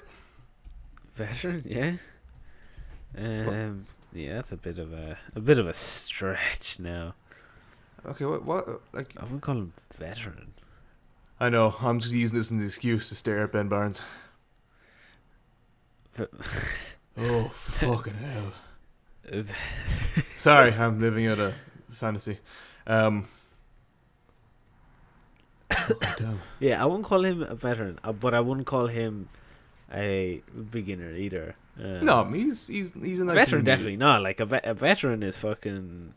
[SPEAKER 2] Veteran, yeah. Yeah, that's a bit of a stretch now.
[SPEAKER 1] Okay, what like?
[SPEAKER 2] I wouldn't call him veteran.
[SPEAKER 1] I know. I'm just using this as an excuse to stare at Ben Barnes. Oh, fucking hell. Sorry, I'm living out a fantasy. Oh, damn.
[SPEAKER 2] Yeah, I wouldn't call him a veteran, but I wouldn't call him a beginner either.
[SPEAKER 1] No, he's a nice
[SPEAKER 2] veteran, definitely not. Like a veteran is fucking,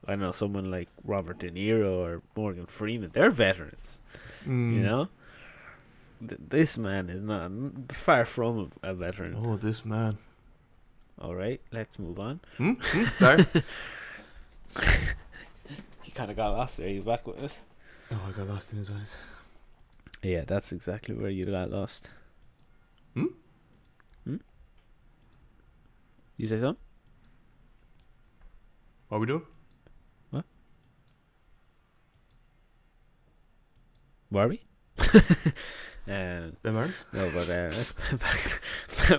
[SPEAKER 2] I don't know, someone like Robert De Niro or Morgan Freeman. They're veterans, you know. This man is not, far from a veteran.
[SPEAKER 1] Oh, this man.
[SPEAKER 2] All right, let's move on.
[SPEAKER 1] Sorry.
[SPEAKER 2] You kind of got lost there. You back with us?
[SPEAKER 1] Oh, I got lost in his eyes.
[SPEAKER 2] Yeah, that's exactly where you got lost.
[SPEAKER 1] Hmm?
[SPEAKER 2] You say something?
[SPEAKER 1] What are we doing?
[SPEAKER 2] Were we?
[SPEAKER 1] Ben Barnes?
[SPEAKER 2] No, but let's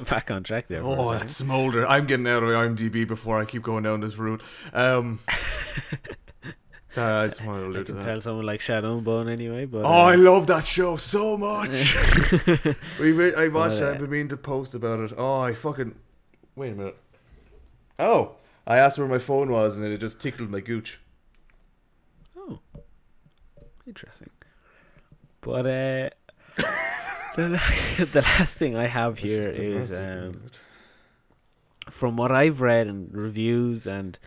[SPEAKER 2] back on track there.
[SPEAKER 1] Oh, that's smolder. I'm getting out of IMDb before I keep going down this route. I just want to
[SPEAKER 2] I
[SPEAKER 1] allude to
[SPEAKER 2] can
[SPEAKER 1] that.
[SPEAKER 2] tell someone like Shadow and Bone anyway, but
[SPEAKER 1] Oh, I love that show so much. I watched
[SPEAKER 2] Well,
[SPEAKER 1] it. I've been meaning to post about it. Oh, I fucking... Wait a minute. Oh, I asked where my phone was and it just tickled my gooch.
[SPEAKER 2] oh, interesting. But the last thing I have here is from what I've read and reviews and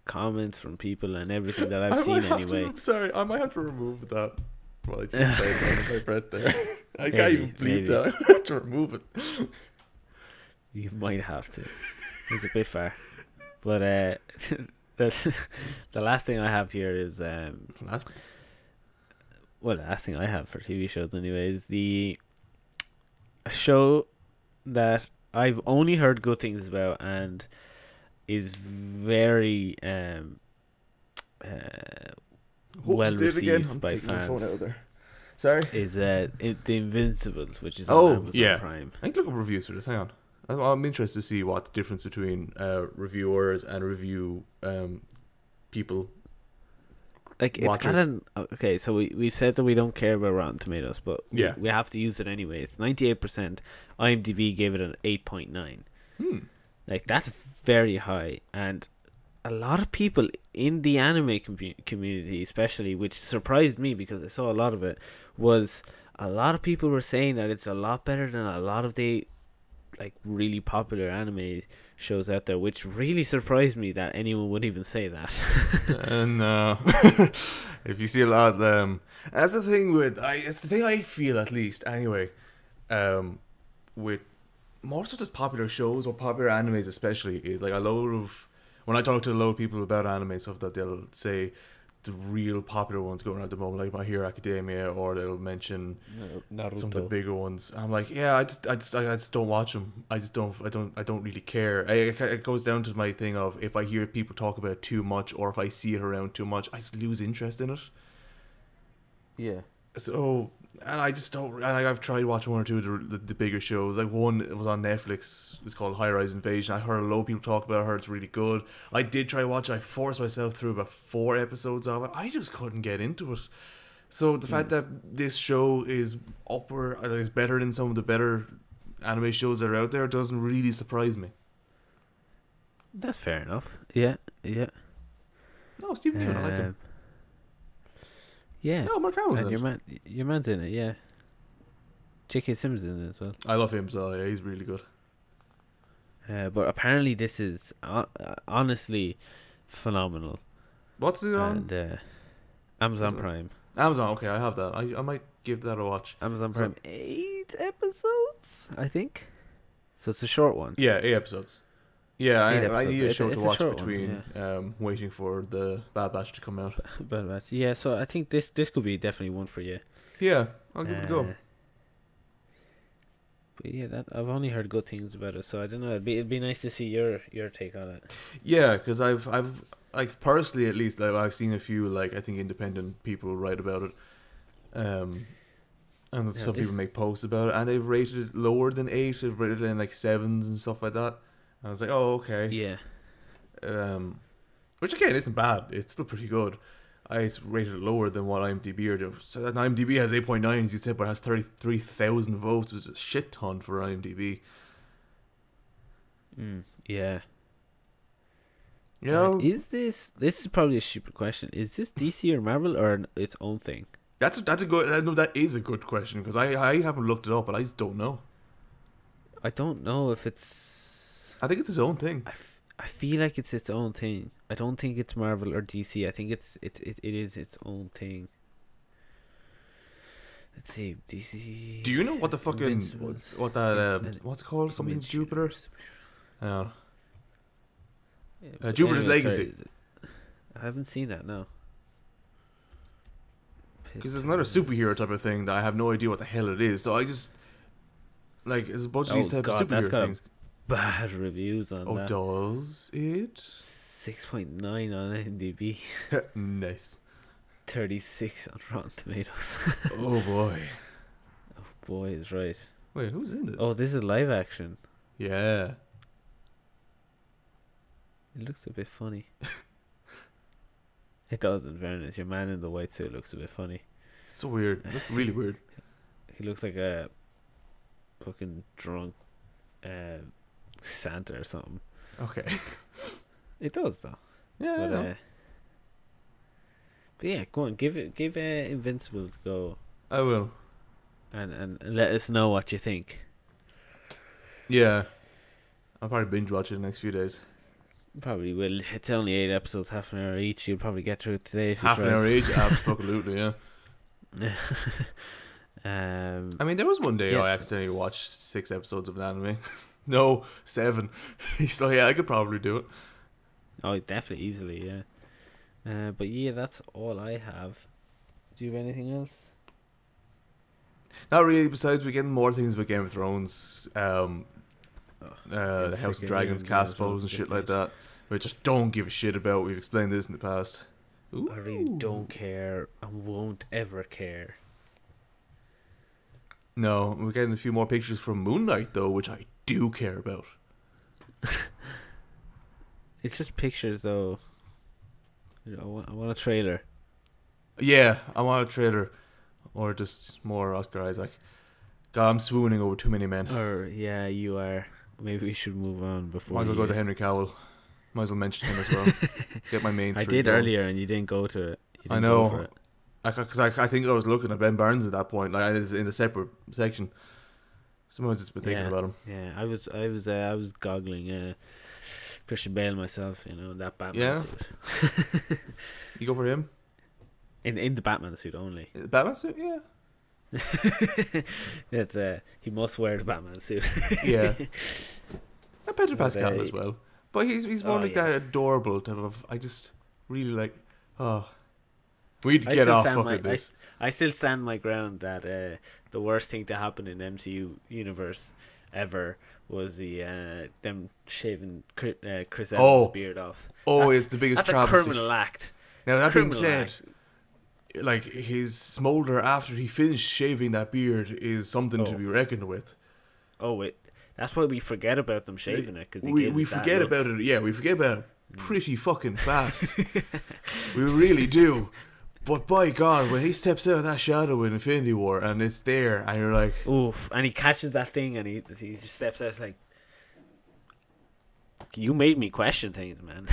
[SPEAKER 2] comments from people and everything that I've seen anyway.
[SPEAKER 1] Sorry, I might have to remove that. What I just said under my breath there. I can't even bleep
[SPEAKER 2] maybe.
[SPEAKER 1] that. I have to remove it.
[SPEAKER 2] You might have to. It's a bit far. But the last thing I have here is
[SPEAKER 1] Last.
[SPEAKER 2] well, the last thing I have for TV shows anyway is a show that I've only heard good things about and is very well
[SPEAKER 1] Stay it again.
[SPEAKER 2] received
[SPEAKER 1] I'm
[SPEAKER 2] by
[SPEAKER 1] taking my phone
[SPEAKER 2] fans.
[SPEAKER 1] out of there. Sorry.
[SPEAKER 2] Is The Invincibles, which is
[SPEAKER 1] Oh,
[SPEAKER 2] on Amazon
[SPEAKER 1] yeah.
[SPEAKER 2] Prime.
[SPEAKER 1] I can look up reviews for this. Hang on. I'm interested to see what the difference between reviewers and review people.
[SPEAKER 2] Like it's got
[SPEAKER 1] Watchers.
[SPEAKER 2] an okay, so we've said that we don't care about Rotten Tomatoes, but
[SPEAKER 1] Yeah.
[SPEAKER 2] we have to use it anyway. It's 98%. IMDb gave it an 8.9. Like that's very high, and a lot of people in the anime community, especially, which surprised me because I saw a lot of it, was a lot of people were saying that it's a lot better than a lot of the like really popular anime shows out there, which really surprised me that anyone would even say that.
[SPEAKER 1] No. If you see a lot of them, that's the thing with it's the thing I feel, at least anyway, with most of those popular shows or popular animes especially, is like a load of, when I talk to a lot of people about anime and stuff, that they'll say the real popular ones going around at the moment, like My Hero Academia, or they'll mention
[SPEAKER 2] Naruto.
[SPEAKER 1] some of the bigger ones. I'm like, yeah, I just don't watch them. I don't really care. It goes down to my thing of, if I hear people talk about it too much, or if I see it around too much, I just lose interest in it.
[SPEAKER 2] Yeah.
[SPEAKER 1] So, and I just don't. And I've tried watching one or two of the bigger shows. Like one, it was on Netflix. It's called High Rise Invasion. I heard a lot of people talk about it. I heard it's really good. I did try watch it. I forced myself through about 4 episodes of it. I just couldn't get into it. So the fact that this show is is better than some of the better anime shows that are out there, doesn't really surprise me.
[SPEAKER 2] That's fair enough. Yeah, yeah.
[SPEAKER 1] No, Stephen Yeun, I like him.
[SPEAKER 2] Yeah.
[SPEAKER 1] No, Mark Hamill's
[SPEAKER 2] And
[SPEAKER 1] in it.
[SPEAKER 2] your man's in it, yeah. J.K. Simmons in it as well.
[SPEAKER 1] I love him, so yeah, he's really good.
[SPEAKER 2] But apparently this is honestly phenomenal.
[SPEAKER 1] What's it on?
[SPEAKER 2] And Amazon
[SPEAKER 1] Is it?
[SPEAKER 2] Prime.
[SPEAKER 1] Amazon. Okay, I have that. I might give that a watch.
[SPEAKER 2] Amazon
[SPEAKER 1] So-
[SPEAKER 2] Prime. 8 episodes, I think. So it's a short one.
[SPEAKER 1] Yeah, 8 episodes. Yeah,
[SPEAKER 2] Eight
[SPEAKER 1] I need a
[SPEAKER 2] episodes.
[SPEAKER 1] show
[SPEAKER 2] It's
[SPEAKER 1] to
[SPEAKER 2] a
[SPEAKER 1] watch
[SPEAKER 2] short one,
[SPEAKER 1] between waiting for the Bad Batch to come out.
[SPEAKER 2] But yeah, so I think this could be definitely one for you.
[SPEAKER 1] Yeah, I'll give it a go.
[SPEAKER 2] But yeah, that I've only heard good things about it, so I don't know. It'd be nice to see your take on it.
[SPEAKER 1] Yeah, because I've like, personally at least, like, I've seen a few, like, I think independent people write about it, and
[SPEAKER 2] Yeah,
[SPEAKER 1] some people make posts about it, and they've rated it lower than 8. They've rated it in like 7s and stuff like that. I was like, oh, okay.
[SPEAKER 2] Yeah.
[SPEAKER 1] Which again isn't bad. It's still pretty good. I rated it lower than what IMDb are doing. So that IMDb has 8.9, as you said, but has 33,000 votes, which is a shit ton for IMDb.
[SPEAKER 2] Yeah.
[SPEAKER 1] You know,
[SPEAKER 2] Is this is probably a stupid question. Is this DC or Marvel or its own thing?
[SPEAKER 1] that's a good. No, that is a good question, because I haven't looked it up, but I just don't know.
[SPEAKER 2] I don't know if it's.
[SPEAKER 1] I think it's his own thing.
[SPEAKER 2] I feel like it's its own thing. I don't think it's Marvel or DC. I think it is its own thing. Let's see, DC.
[SPEAKER 1] Do you know what the fucking
[SPEAKER 2] Invincibles.
[SPEAKER 1] what that what's it called? Something Jupiter. Hang on. Jupiter's Legacy.
[SPEAKER 2] sorry. I haven't seen that. No.
[SPEAKER 1] because it's another superhero type of thing that I have no idea what the hell it is. So I just like there's a bunch of these type of superhero things.
[SPEAKER 2] Bad reviews on
[SPEAKER 1] Oh,
[SPEAKER 2] that.
[SPEAKER 1] does it?
[SPEAKER 2] 6.9 on IMDb.
[SPEAKER 1] Nice.
[SPEAKER 2] 36 on Rotten Tomatoes.
[SPEAKER 1] Oh boy.
[SPEAKER 2] Oh boy, is right.
[SPEAKER 1] Wait, who's in this?
[SPEAKER 2] Oh, this is live action.
[SPEAKER 1] Yeah.
[SPEAKER 2] It looks a bit funny. It does, in fairness. Your man in the white suit looks a bit funny.
[SPEAKER 1] It's so weird. It looks really weird.
[SPEAKER 2] He looks like a fucking drunk Santa or something.
[SPEAKER 1] Okay.
[SPEAKER 2] It does though.
[SPEAKER 1] Yeah.
[SPEAKER 2] But yeah, go on, give Invincibles a go,
[SPEAKER 1] I will.
[SPEAKER 2] and let us know what you think.
[SPEAKER 1] Yeah. I'll probably binge watch it the next few days.
[SPEAKER 2] Probably will. It's only 8 episodes, half an hour each. You'll probably get through it today if you
[SPEAKER 1] Half an
[SPEAKER 2] tried.
[SPEAKER 1] hour each? Absolutely, yeah. I mean, there was one day
[SPEAKER 2] Yeah.
[SPEAKER 1] I accidentally watched 6 episodes of an anime. No, 7. So yeah, I could probably do it.
[SPEAKER 2] Oh, definitely, easily, yeah. But yeah, that's all I have. Do you have anything else?
[SPEAKER 1] Not really, besides we're getting more things about Game of Thrones, the House of Dragons cast photos and shit like that. We just don't give a shit about. We've explained this in the past. Ooh.
[SPEAKER 2] I really don't care and won't ever care.
[SPEAKER 1] No, we're getting a few more pictures from Moon Knight though, which I do care about.
[SPEAKER 2] It's just pictures, though. I want a trailer.
[SPEAKER 1] Yeah, I want a trailer, or just more Oscar Isaac. God, I'm swooning over too many men.
[SPEAKER 2] Or yeah, you are. Maybe we should move on before.
[SPEAKER 1] Might as well go to Henry Cavill. Might as well mention him as well. Get my main.
[SPEAKER 2] I
[SPEAKER 1] three
[SPEAKER 2] did
[SPEAKER 1] going.
[SPEAKER 2] earlier, and you didn't go to it. You
[SPEAKER 1] I
[SPEAKER 2] didn't go for
[SPEAKER 1] know.
[SPEAKER 2] it.
[SPEAKER 1] Because I think I was looking at Ben Barnes at that point, like I was in a separate section. Sometimes just been thinking about him.
[SPEAKER 2] Yeah, I was goggling Christian Bale myself, that Batman suit.
[SPEAKER 1] You go for him?
[SPEAKER 2] In the Batman suit only.
[SPEAKER 1] Batman suit, yeah.
[SPEAKER 2] That's he must wear the Batman suit.
[SPEAKER 1] Yeah. Pedro
[SPEAKER 2] But,
[SPEAKER 1] Pascal as well. But he's more like
[SPEAKER 2] yeah.
[SPEAKER 1] that adorable type of. I just really like. Oh, we need to get off fucking this.
[SPEAKER 2] I still stand my ground that the worst thing to happen in the MCU universe ever was the them shaving Chris Evans' beard off.
[SPEAKER 1] It's the biggest
[SPEAKER 2] that's
[SPEAKER 1] travesty.
[SPEAKER 2] a criminal act.
[SPEAKER 1] Now that being
[SPEAKER 2] Criminal
[SPEAKER 1] said,
[SPEAKER 2] act.
[SPEAKER 1] like his smolder after he finished shaving that beard is something to be reckoned with.
[SPEAKER 2] That's why we forget about them shaving it, because
[SPEAKER 1] We forget about it. Yeah, we forget about it pretty fucking fast. We really do. But by God, when he steps out of that shadow in Infinity War and it's there, and you're like,
[SPEAKER 2] oof, and he catches that thing and he just steps out. It's like, you made me question things, man.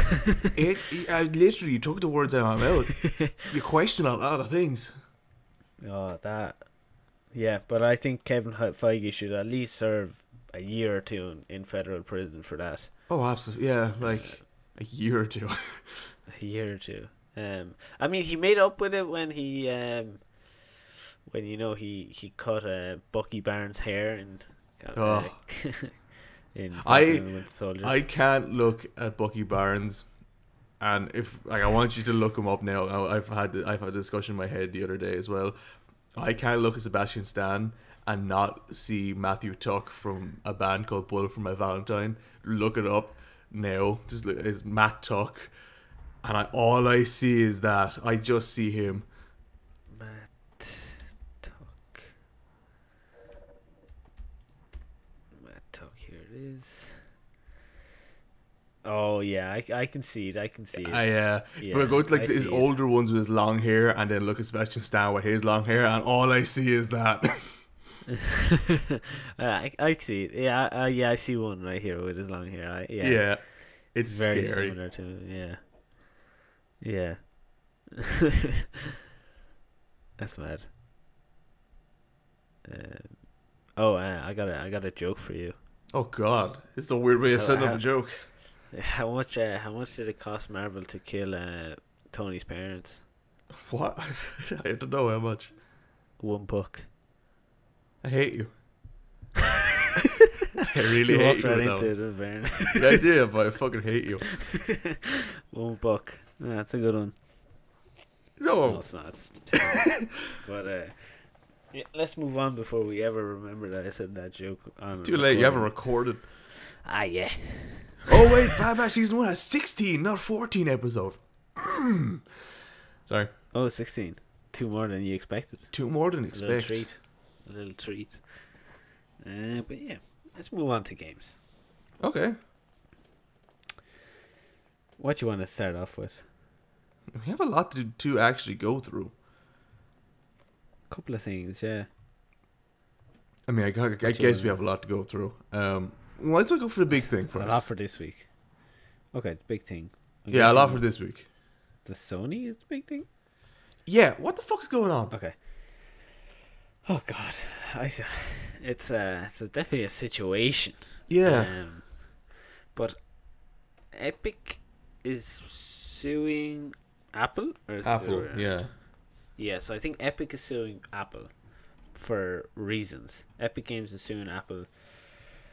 [SPEAKER 1] I literally took the words out of my mouth. You question a lot of things.
[SPEAKER 2] Oh, that. Yeah, but I think Kevin Feige should at least serve a year or two in federal prison for that.
[SPEAKER 1] Oh, absolutely. Yeah, like a year or two.
[SPEAKER 2] A year or two. I mean, he made up with it when he he cut Bucky Barnes' hair and in Falcon Soldier.
[SPEAKER 1] I can't look at Bucky Barnes, and if I want you to look him up now. I've had a discussion in my head the other day as well. I can't look at Sebastian Stan and not see Matthew Tuck from a band called Bullet for My Valentine. Look it up now. Just look, it's Matt Tuck. And all I see is that. I just see him.
[SPEAKER 2] Matt Tuck, here it is. Oh yeah, I can see it.
[SPEAKER 1] Yeah. But go to his older ones with his long hair, and then look at Sebastian Stan with his long hair, and all I see is that.
[SPEAKER 2] I see it. Yeah, I see one right here with his long hair.
[SPEAKER 1] Yeah, it's
[SPEAKER 2] very
[SPEAKER 1] scary.
[SPEAKER 2] similar to him. Yeah. That's mad. I got a joke for you.
[SPEAKER 1] Oh God, it's a weird way of setting up a joke.
[SPEAKER 2] How much did it cost Marvel to kill Tony's parents?
[SPEAKER 1] What? I don't know how much.
[SPEAKER 2] $1.
[SPEAKER 1] I hate you. I really hate you.
[SPEAKER 2] Right into it, in fairness.
[SPEAKER 1] Yeah, I did, but I fucking hate you.
[SPEAKER 2] $1. That's a good one. No,
[SPEAKER 1] No.
[SPEAKER 2] it's not. It's terrible. But yeah, let's move on before we ever remember that I said that joke on.
[SPEAKER 1] Too late. You haven't
[SPEAKER 2] recording.
[SPEAKER 1] recorded.
[SPEAKER 2] Ah, yeah.
[SPEAKER 1] Oh wait, Bad Batch season 1 has 16, not 14 episodes. Sorry.
[SPEAKER 2] Oh, 16. 2 more than you expected.
[SPEAKER 1] 2 more than
[SPEAKER 2] A little
[SPEAKER 1] expect.
[SPEAKER 2] treat. A little treat. But yeah, let's move on to games.
[SPEAKER 1] Okay.
[SPEAKER 2] What do you want to start off with?
[SPEAKER 1] We have a lot to actually go through.
[SPEAKER 2] A couple of things, yeah.
[SPEAKER 1] I mean, I guess we have a lot to go through. Let's go for the big thing first.
[SPEAKER 2] A lot for this week. Okay, the big thing. I'm
[SPEAKER 1] Yeah, a lot
[SPEAKER 2] guessing
[SPEAKER 1] for this week.
[SPEAKER 2] The Sony is the big thing?
[SPEAKER 1] Yeah, what the fuck is going on?
[SPEAKER 2] Okay. Oh god, it's definitely a situation.
[SPEAKER 1] Yeah.
[SPEAKER 2] But Epic is suing Apple, or is it
[SPEAKER 1] Apple,
[SPEAKER 2] the other way
[SPEAKER 1] yeah.
[SPEAKER 2] around? Yeah. So I think Epic is suing Apple for reasons. Epic Games is suing Apple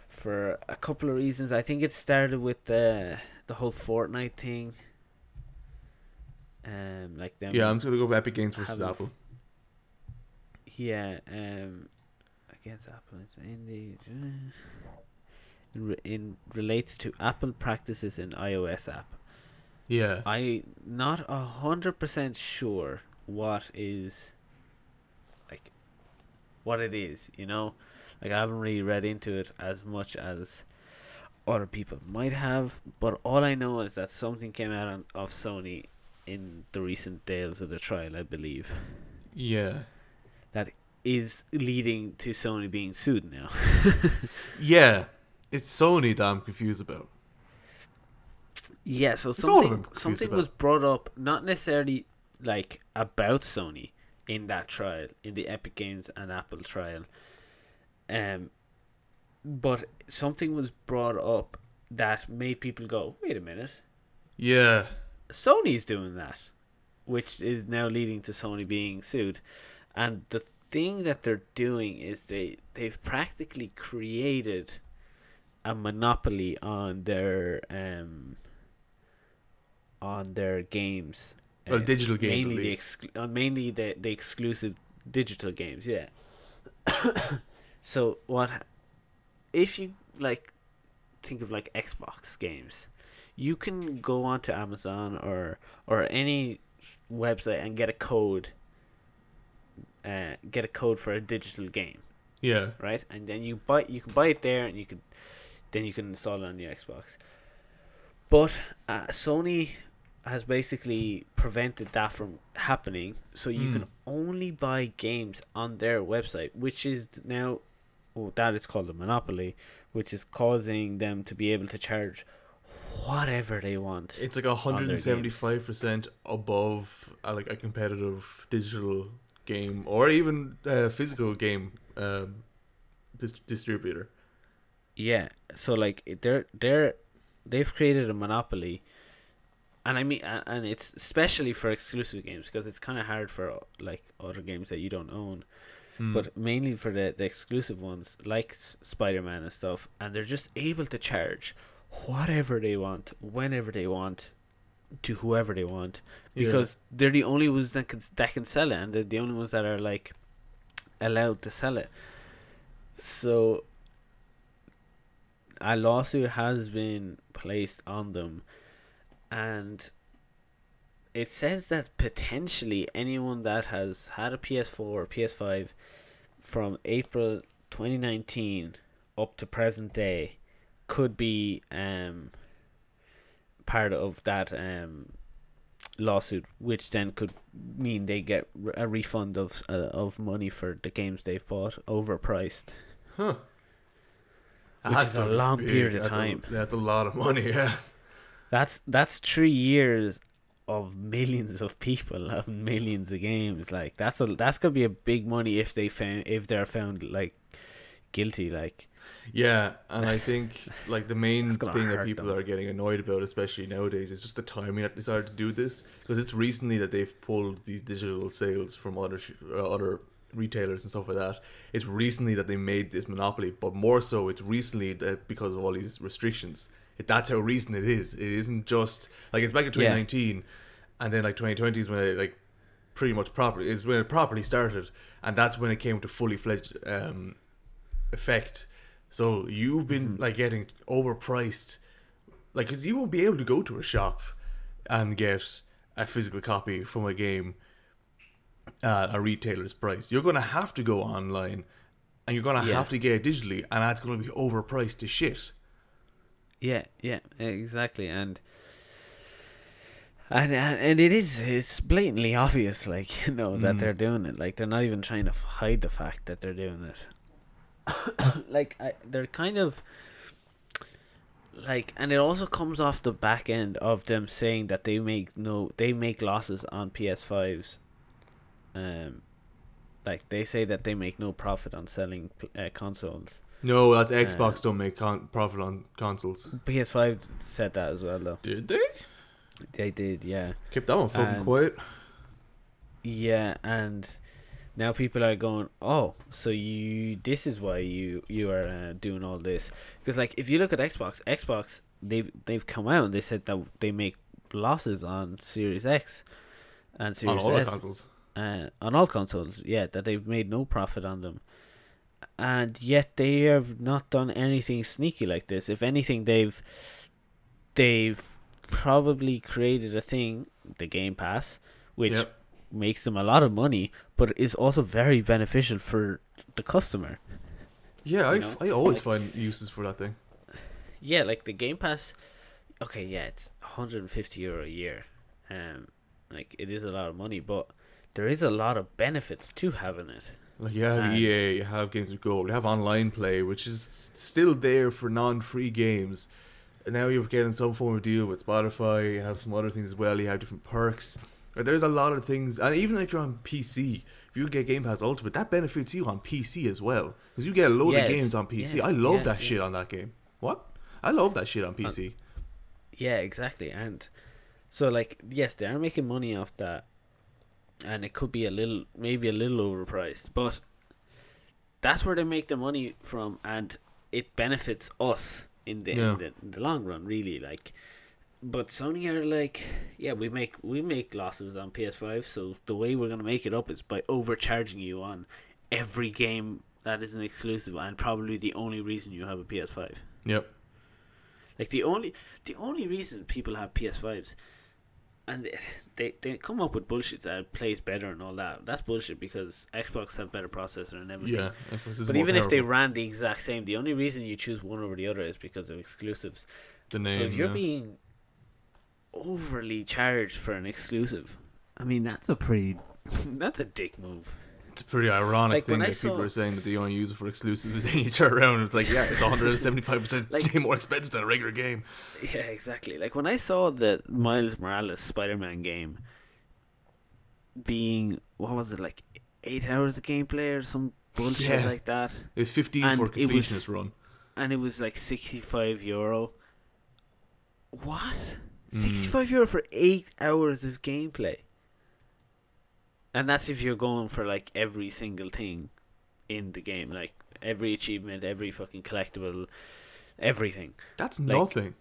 [SPEAKER 2] for a couple of reasons. I think it started with the whole Fortnite thing. Like them.
[SPEAKER 1] Yeah, I'm just gonna go with Epic Games versus
[SPEAKER 2] have a
[SPEAKER 1] Apple.
[SPEAKER 2] Yeah, against Apple in relates to Apple practices in iOS app.
[SPEAKER 1] Yeah.
[SPEAKER 2] I not 100% sure what it is. You know, like I haven't really read into it as much as other people might have. But all I know is that something came out of Sony in the recent days of the trial, I believe.
[SPEAKER 1] Yeah.
[SPEAKER 2] That is leading to Sony being sued now.
[SPEAKER 1] Yeah. It's Sony that I'm confused about.
[SPEAKER 2] Yeah, so
[SPEAKER 1] all of them confused
[SPEAKER 2] something
[SPEAKER 1] about.
[SPEAKER 2] was brought up, not necessarily like about Sony in that trial, in the Epic Games and Apple trial. But something was brought up that made people go, wait a minute,
[SPEAKER 1] Yeah.
[SPEAKER 2] Sony's doing that, which is now leading to Sony being sued. And the thing that they're doing is they've practically created a monopoly on their games.
[SPEAKER 1] Well, digital games at
[SPEAKER 2] mainly
[SPEAKER 1] least.
[SPEAKER 2] mainly the exclusive digital games. Yeah. So if you like think of like Xbox games, you can go onto Amazon or any website and get a code. Get a code for a digital game,
[SPEAKER 1] Yeah.
[SPEAKER 2] right? And then you can buy it there, and you can install it on your Xbox. But Sony has basically prevented that from happening, so you can only buy games on their website, which is now, that is called a monopoly, which is causing them to be able to charge whatever they want.
[SPEAKER 1] It's like 175% above like a competitive digital game or even physical game distributor.
[SPEAKER 2] Yeah, so like they've created a monopoly, and I mean, and it's especially for exclusive games because it's kind of hard for like other games that you don't own, but mainly for the exclusive ones like Spider-Man and stuff, and they're just able to charge whatever they want, whenever they want, to whoever they want, because they're the only ones that can sell it, and they're the only ones that are like allowed to sell it. So a lawsuit has been placed on them, and it says that potentially anyone that has had a PS4 or PS5 from April 2019 up to present day could be part of that lawsuit, which then could mean they get a refund of money for the games they've bought overpriced.
[SPEAKER 1] Huh.
[SPEAKER 2] Which is a long period of time.
[SPEAKER 1] That's a lot of money, yeah.
[SPEAKER 2] That's 3 years of millions of people of millions of games. Like that's gonna be a big money if they're found like guilty. Like
[SPEAKER 1] yeah, and I think like the main thing that
[SPEAKER 2] hurt
[SPEAKER 1] people
[SPEAKER 2] them.
[SPEAKER 1] are getting annoyed about, especially nowadays, is just the timing that they started to do this, because it's recently that they've pulled these digital sales from other retailers and stuff like that. It's recently that they made this monopoly, but more so it's recently that because of all these restrictions. That's how recent it is. It isn't just like it's back in 2019, and then like 2020 is when pretty much properly is when it properly started, and that's when it came to fully fledged effect. So you've been like getting overpriced, like, because you won't be able to go to a shop and get a physical copy from a game at a retailer's price. You're gonna have to go online, and you're gonna have to get it digitally, and that's gonna be overpriced to shit.
[SPEAKER 2] Yeah, exactly, and it's blatantly obvious, like, you know, that they're doing it. Like, they're not even trying to hide the fact that they're doing it. Like, they're kind of like, and it also comes off the back end of them saying that they make losses on PS5s. Like, they say that they make no profit on selling consoles.
[SPEAKER 1] No, that's Xbox don't make profit on consoles.
[SPEAKER 2] PS5 said that as well, though.
[SPEAKER 1] Did they?
[SPEAKER 2] They did, yeah.
[SPEAKER 1] Kept that one fucking quiet.
[SPEAKER 2] Yeah, and now people are going, oh, so this is why you are doing all this. Because, like, if you look at Xbox, they've come out and they said that they make losses on Series X and Series
[SPEAKER 1] on all
[SPEAKER 2] S.
[SPEAKER 1] consoles.
[SPEAKER 2] On all consoles, yeah, that they've made no profit on them. And yet they have not done anything sneaky like this. If anything, they've probably created a thing, the Game Pass, which makes them a lot of money, but is also very beneficial for the customer.
[SPEAKER 1] Yeah, I always find uses for that thing.
[SPEAKER 2] Yeah, like the Game Pass. Okay, yeah, it's €150 a year. Like, it is a lot of money, but there is a lot of benefits to having it.
[SPEAKER 1] Like, you have EA, you have Games with Gold, you have online play, which is still there for non-free games. And now you're getting some form of deal with Spotify, you have some other things as well, you have different perks. There's a lot of things, and even if you're on PC, if you get Game Pass Ultimate, that benefits you on PC as well. Because you get a load of games on PC. I love that shit on that game. What? I love that shit on PC.
[SPEAKER 2] Yeah, exactly. And so, like, yes, they are making money off that. And it could be maybe a little overpriced, but that's where they make the money from, and it benefits us in the long run, really. Like, but Sony are like, yeah, we make losses on PS5, so the way we're gonna make it up is by overcharging you on every game that is an exclusive, and probably the only reason you have a PS5.
[SPEAKER 1] Yep.
[SPEAKER 2] Like, the only reason people have PS5s. And they come up with bullshit that it plays better and all that. That's bullshit, because Xbox have better processor and everything.
[SPEAKER 1] Yeah, Xbox is
[SPEAKER 2] but
[SPEAKER 1] more
[SPEAKER 2] even
[SPEAKER 1] powerful.
[SPEAKER 2] if they ran the exact same, the only reason you choose one over the other is because of exclusives.
[SPEAKER 1] The name,
[SPEAKER 2] so if you're being overly charged for an exclusive, I mean, that's a dick move.
[SPEAKER 1] It's a pretty ironic
[SPEAKER 2] Like,
[SPEAKER 1] thing that people are saying that they only use it for exclusives, and you turn around and it's like, yeah, it's 175%
[SPEAKER 2] like,
[SPEAKER 1] more expensive than a regular game.
[SPEAKER 2] Yeah, exactly. Like, when I saw the Miles Morales Spider-Man game being, what was it, like 8 hours of gameplay or some bullshit like that.
[SPEAKER 1] It was 15 for a completionist run.
[SPEAKER 2] And it was like €65. What? €65 for 8 hours of gameplay? And that's if you're going for, like, every single thing in the game, like every achievement, every fucking collectible, everything.
[SPEAKER 1] That's nothing.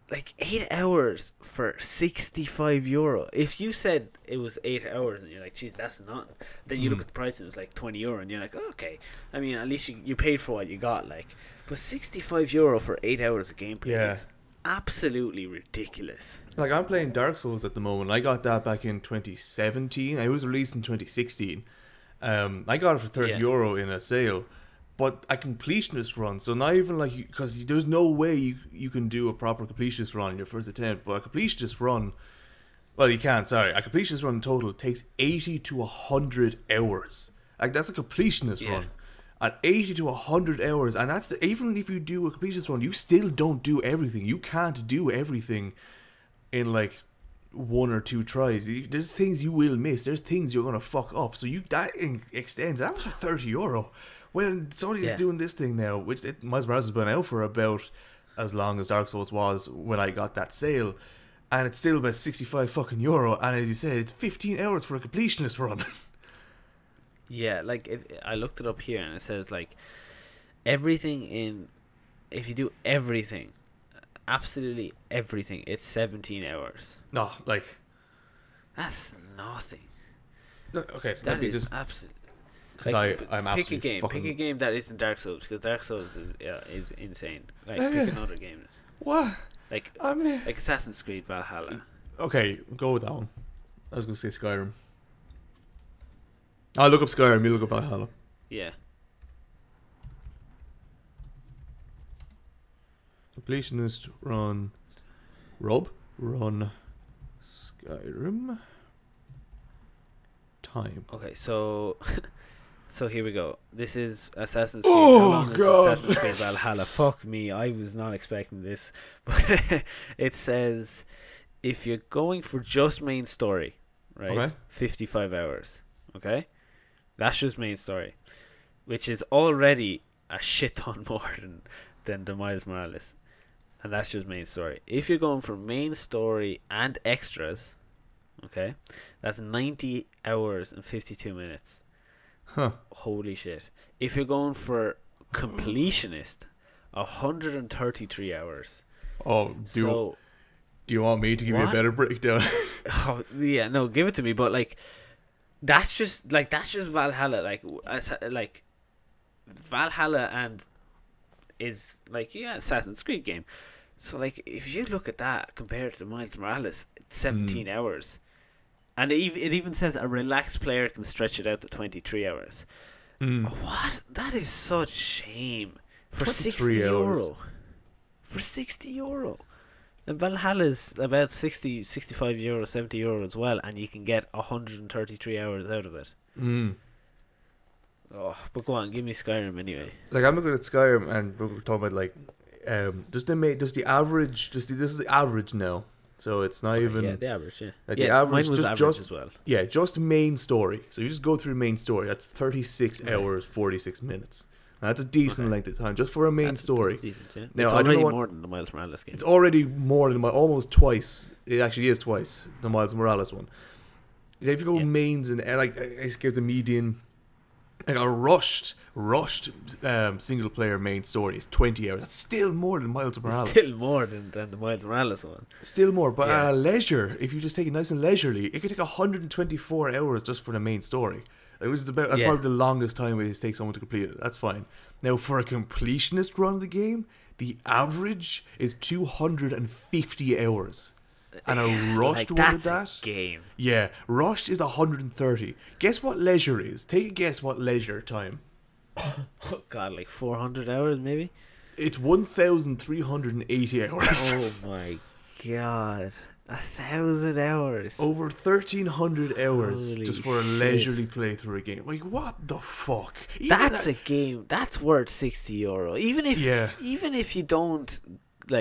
[SPEAKER 2] Like 8 hours for €65. If you said it was 8 hours and you're like, geez, that's not, then you look at the price and it's like €20 and you're like, oh, okay. I mean, at least you paid for what you got, like. But €65 for 8 hours of gameplay is absolutely ridiculous.
[SPEAKER 1] Like, I'm playing Dark Souls at the moment. I got that back in 2017. It was released in 2016. I got it for €30 in a sale, but a completionist run. So not even like, because there's no way you can do a proper completionist run in your first attempt. But a completionist run, well, you can't. Sorry, a completionist run in total takes 80 to 100 hours. Like, that's a completionist run. At 80 to 100 hours, and that's even if you do a completionist run, you still don't do everything. You can't do everything in like 1 or 2 tries. There's things you will miss. There's things you're gonna fuck up. So that extends. That was for €30. When Sony is doing this thing now, which Miles Morales has been out for about as long as Dark Souls was when I got that sale, and it's still about €65 fucking. And as you said, it's 15 hours for a completionist run.
[SPEAKER 2] Yeah, like, I looked it up here and it says, like, everything in, if you do everything, absolutely everything, it's 17 hours.
[SPEAKER 1] No, like,
[SPEAKER 2] That's nothing.
[SPEAKER 1] No, okay, so
[SPEAKER 2] That
[SPEAKER 1] let me
[SPEAKER 2] is
[SPEAKER 1] just
[SPEAKER 2] absolute.
[SPEAKER 1] because I'm
[SPEAKER 2] pick a
[SPEAKER 1] absolutely
[SPEAKER 2] game.
[SPEAKER 1] fucking.
[SPEAKER 2] Pick a game that isn't Dark Souls, because Dark Souls is insane. Like
[SPEAKER 1] Yeah.
[SPEAKER 2] pick another game,
[SPEAKER 1] What?
[SPEAKER 2] like
[SPEAKER 1] I mean,
[SPEAKER 2] Assassin's Creed Valhalla.
[SPEAKER 1] okay, go with that one. I was gonna say Skyrim. I'll look up Skyrim. You look up Valhalla.
[SPEAKER 2] Yeah.
[SPEAKER 1] Completionist run. Run Skyrim. Time.
[SPEAKER 2] Okay, so so here we go. This is Assassin's Creed.
[SPEAKER 1] Oh,
[SPEAKER 2] How long is
[SPEAKER 1] God.
[SPEAKER 2] Assassin's Creed Valhalla? Fuck me, I was not expecting this. But it says if you're going for just main story, right?
[SPEAKER 1] Okay.
[SPEAKER 2] 55 hours. Okay? That's just main story, which is already a shit ton more than the Miles Morales. And that's just main story. If you're going for main story and extras, okay, that's 90 hours and 52 minutes.
[SPEAKER 1] Huh.
[SPEAKER 2] Holy shit. If you're going for completionist, 133 hours.
[SPEAKER 1] Oh, do you want me to give you a
[SPEAKER 2] What?
[SPEAKER 1] better breakdown?
[SPEAKER 2] Oh, yeah, no, give it to me. But that's just Valhalla. Like Valhalla and is Assassin's Creed game. So if you look at that compared to Miles Morales, it's 17 hours. And it even says a relaxed player can stretch it out to 23 hours. What? That is such shame. For 60 euro. For 60 euro. And Valhalla's about 60, 65 euro, 70 euro as well, and you can get 133 hours out of it. Oh, but go on, give me Skyrim anyway.
[SPEAKER 1] Like, I'm looking at Skyrim and we're talking about like this is the average now. So it's not even
[SPEAKER 2] the average, yeah.
[SPEAKER 1] like
[SPEAKER 2] Yeah,
[SPEAKER 1] the average
[SPEAKER 2] mine was average as well.
[SPEAKER 1] Yeah, just main story. So you just go through main story. That's 36 hours 46 minutes. Now, that's a decent length of time just for a main story.
[SPEAKER 2] Decent, yeah.
[SPEAKER 1] Now,
[SPEAKER 2] It's
[SPEAKER 1] I don't
[SPEAKER 2] already
[SPEAKER 1] know what,
[SPEAKER 2] more than the Miles Morales game.
[SPEAKER 1] it's already more than almost twice. It actually is twice the Miles Morales one. If you go mains and it gives a median, like a rushed single player main story is 20 hours. That's still more than Miles Morales.
[SPEAKER 2] Still more than the Miles Morales one.
[SPEAKER 1] Still more, but at a leisure, if you just take it nice and leisurely, it could take 124 hours just for the main story. Which is that's probably the longest time it takes someone to complete it. That's fine. Now, for a completionist run of the game, the average is 250 hours. And a rushed one of that?
[SPEAKER 2] Game.
[SPEAKER 1] Yeah, rushed is 130. Guess what leisure is? Take a guess what leisure time.
[SPEAKER 2] Oh God, 400 hours maybe?
[SPEAKER 1] It's 1,380 hours.
[SPEAKER 2] Oh my God. 1,000 hours.
[SPEAKER 1] Over 1,300 hours
[SPEAKER 2] Holy
[SPEAKER 1] just for a
[SPEAKER 2] shit.
[SPEAKER 1] leisurely playthrough a game. Like, what the fuck?
[SPEAKER 2] That's a game that's worth 60 euro. Even if you don't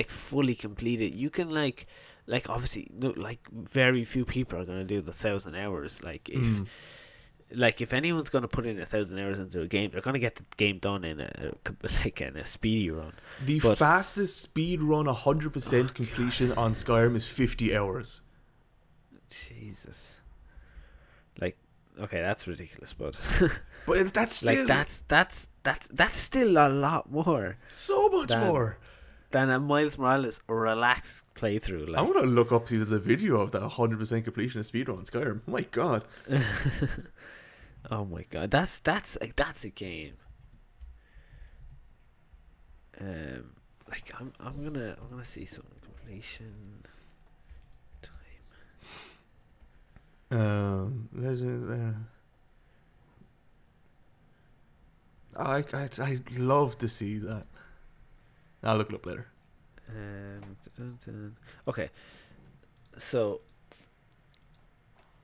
[SPEAKER 2] fully complete it, you can obviously very few people are going to do the 1,000 hours. If anyone's going to put in 1,000 hours into a game, they're going to get the game done in a speedy run.
[SPEAKER 1] The fastest speed run 100% completion on Skyrim is 50 hours.
[SPEAKER 2] Jesus. Okay, that's ridiculous, but
[SPEAKER 1] But that's still
[SPEAKER 2] that's still a lot more.
[SPEAKER 1] So much more
[SPEAKER 2] than a Miles Morales relaxed playthrough.
[SPEAKER 1] I want to look up, see, there's a video of that 100% completion of speedrun on Skyrim. Oh my God.
[SPEAKER 2] Oh my God, that's a game. I'm gonna see some completion time.
[SPEAKER 1] I'd love to see that. I'll look it up later.
[SPEAKER 2] Okay, so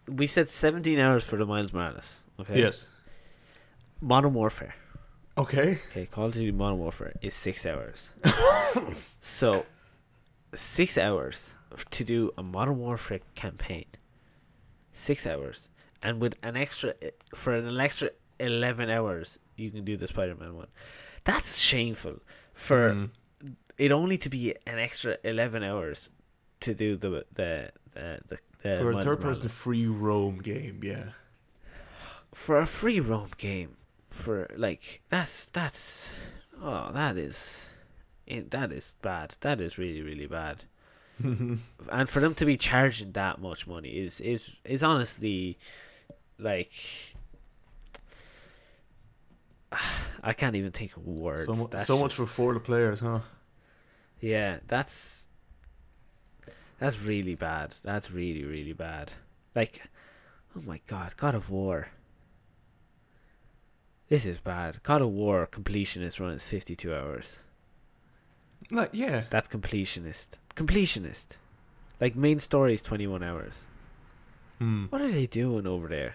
[SPEAKER 2] we said 17 hours for the Miles Morales. Okay.
[SPEAKER 1] Yes.
[SPEAKER 2] Modern Warfare.
[SPEAKER 1] Okay.
[SPEAKER 2] Okay, Call of Duty Modern Warfare is 6 hours. So, 6 hours to do a Modern Warfare campaign. 6 hours. And with an extra 11 hours, you can do the Spider-Man one. That's shameful. For it only to be an extra 11 hours to do the
[SPEAKER 1] for a third-person free roam game, yeah.
[SPEAKER 2] For a free roam game, that is bad. That is really, really bad. And for them to be charging that much money is honestly like I can't even think of words.
[SPEAKER 1] So much for the players, huh?
[SPEAKER 2] Yeah, that's really bad. That's really, really bad. Like, oh my god, God of War. This is bad. God of War completionist run is 52 hours.
[SPEAKER 1] Like, yeah.
[SPEAKER 2] That's completionist. Completionist. Like, main story is 21 hours. What are they doing over there?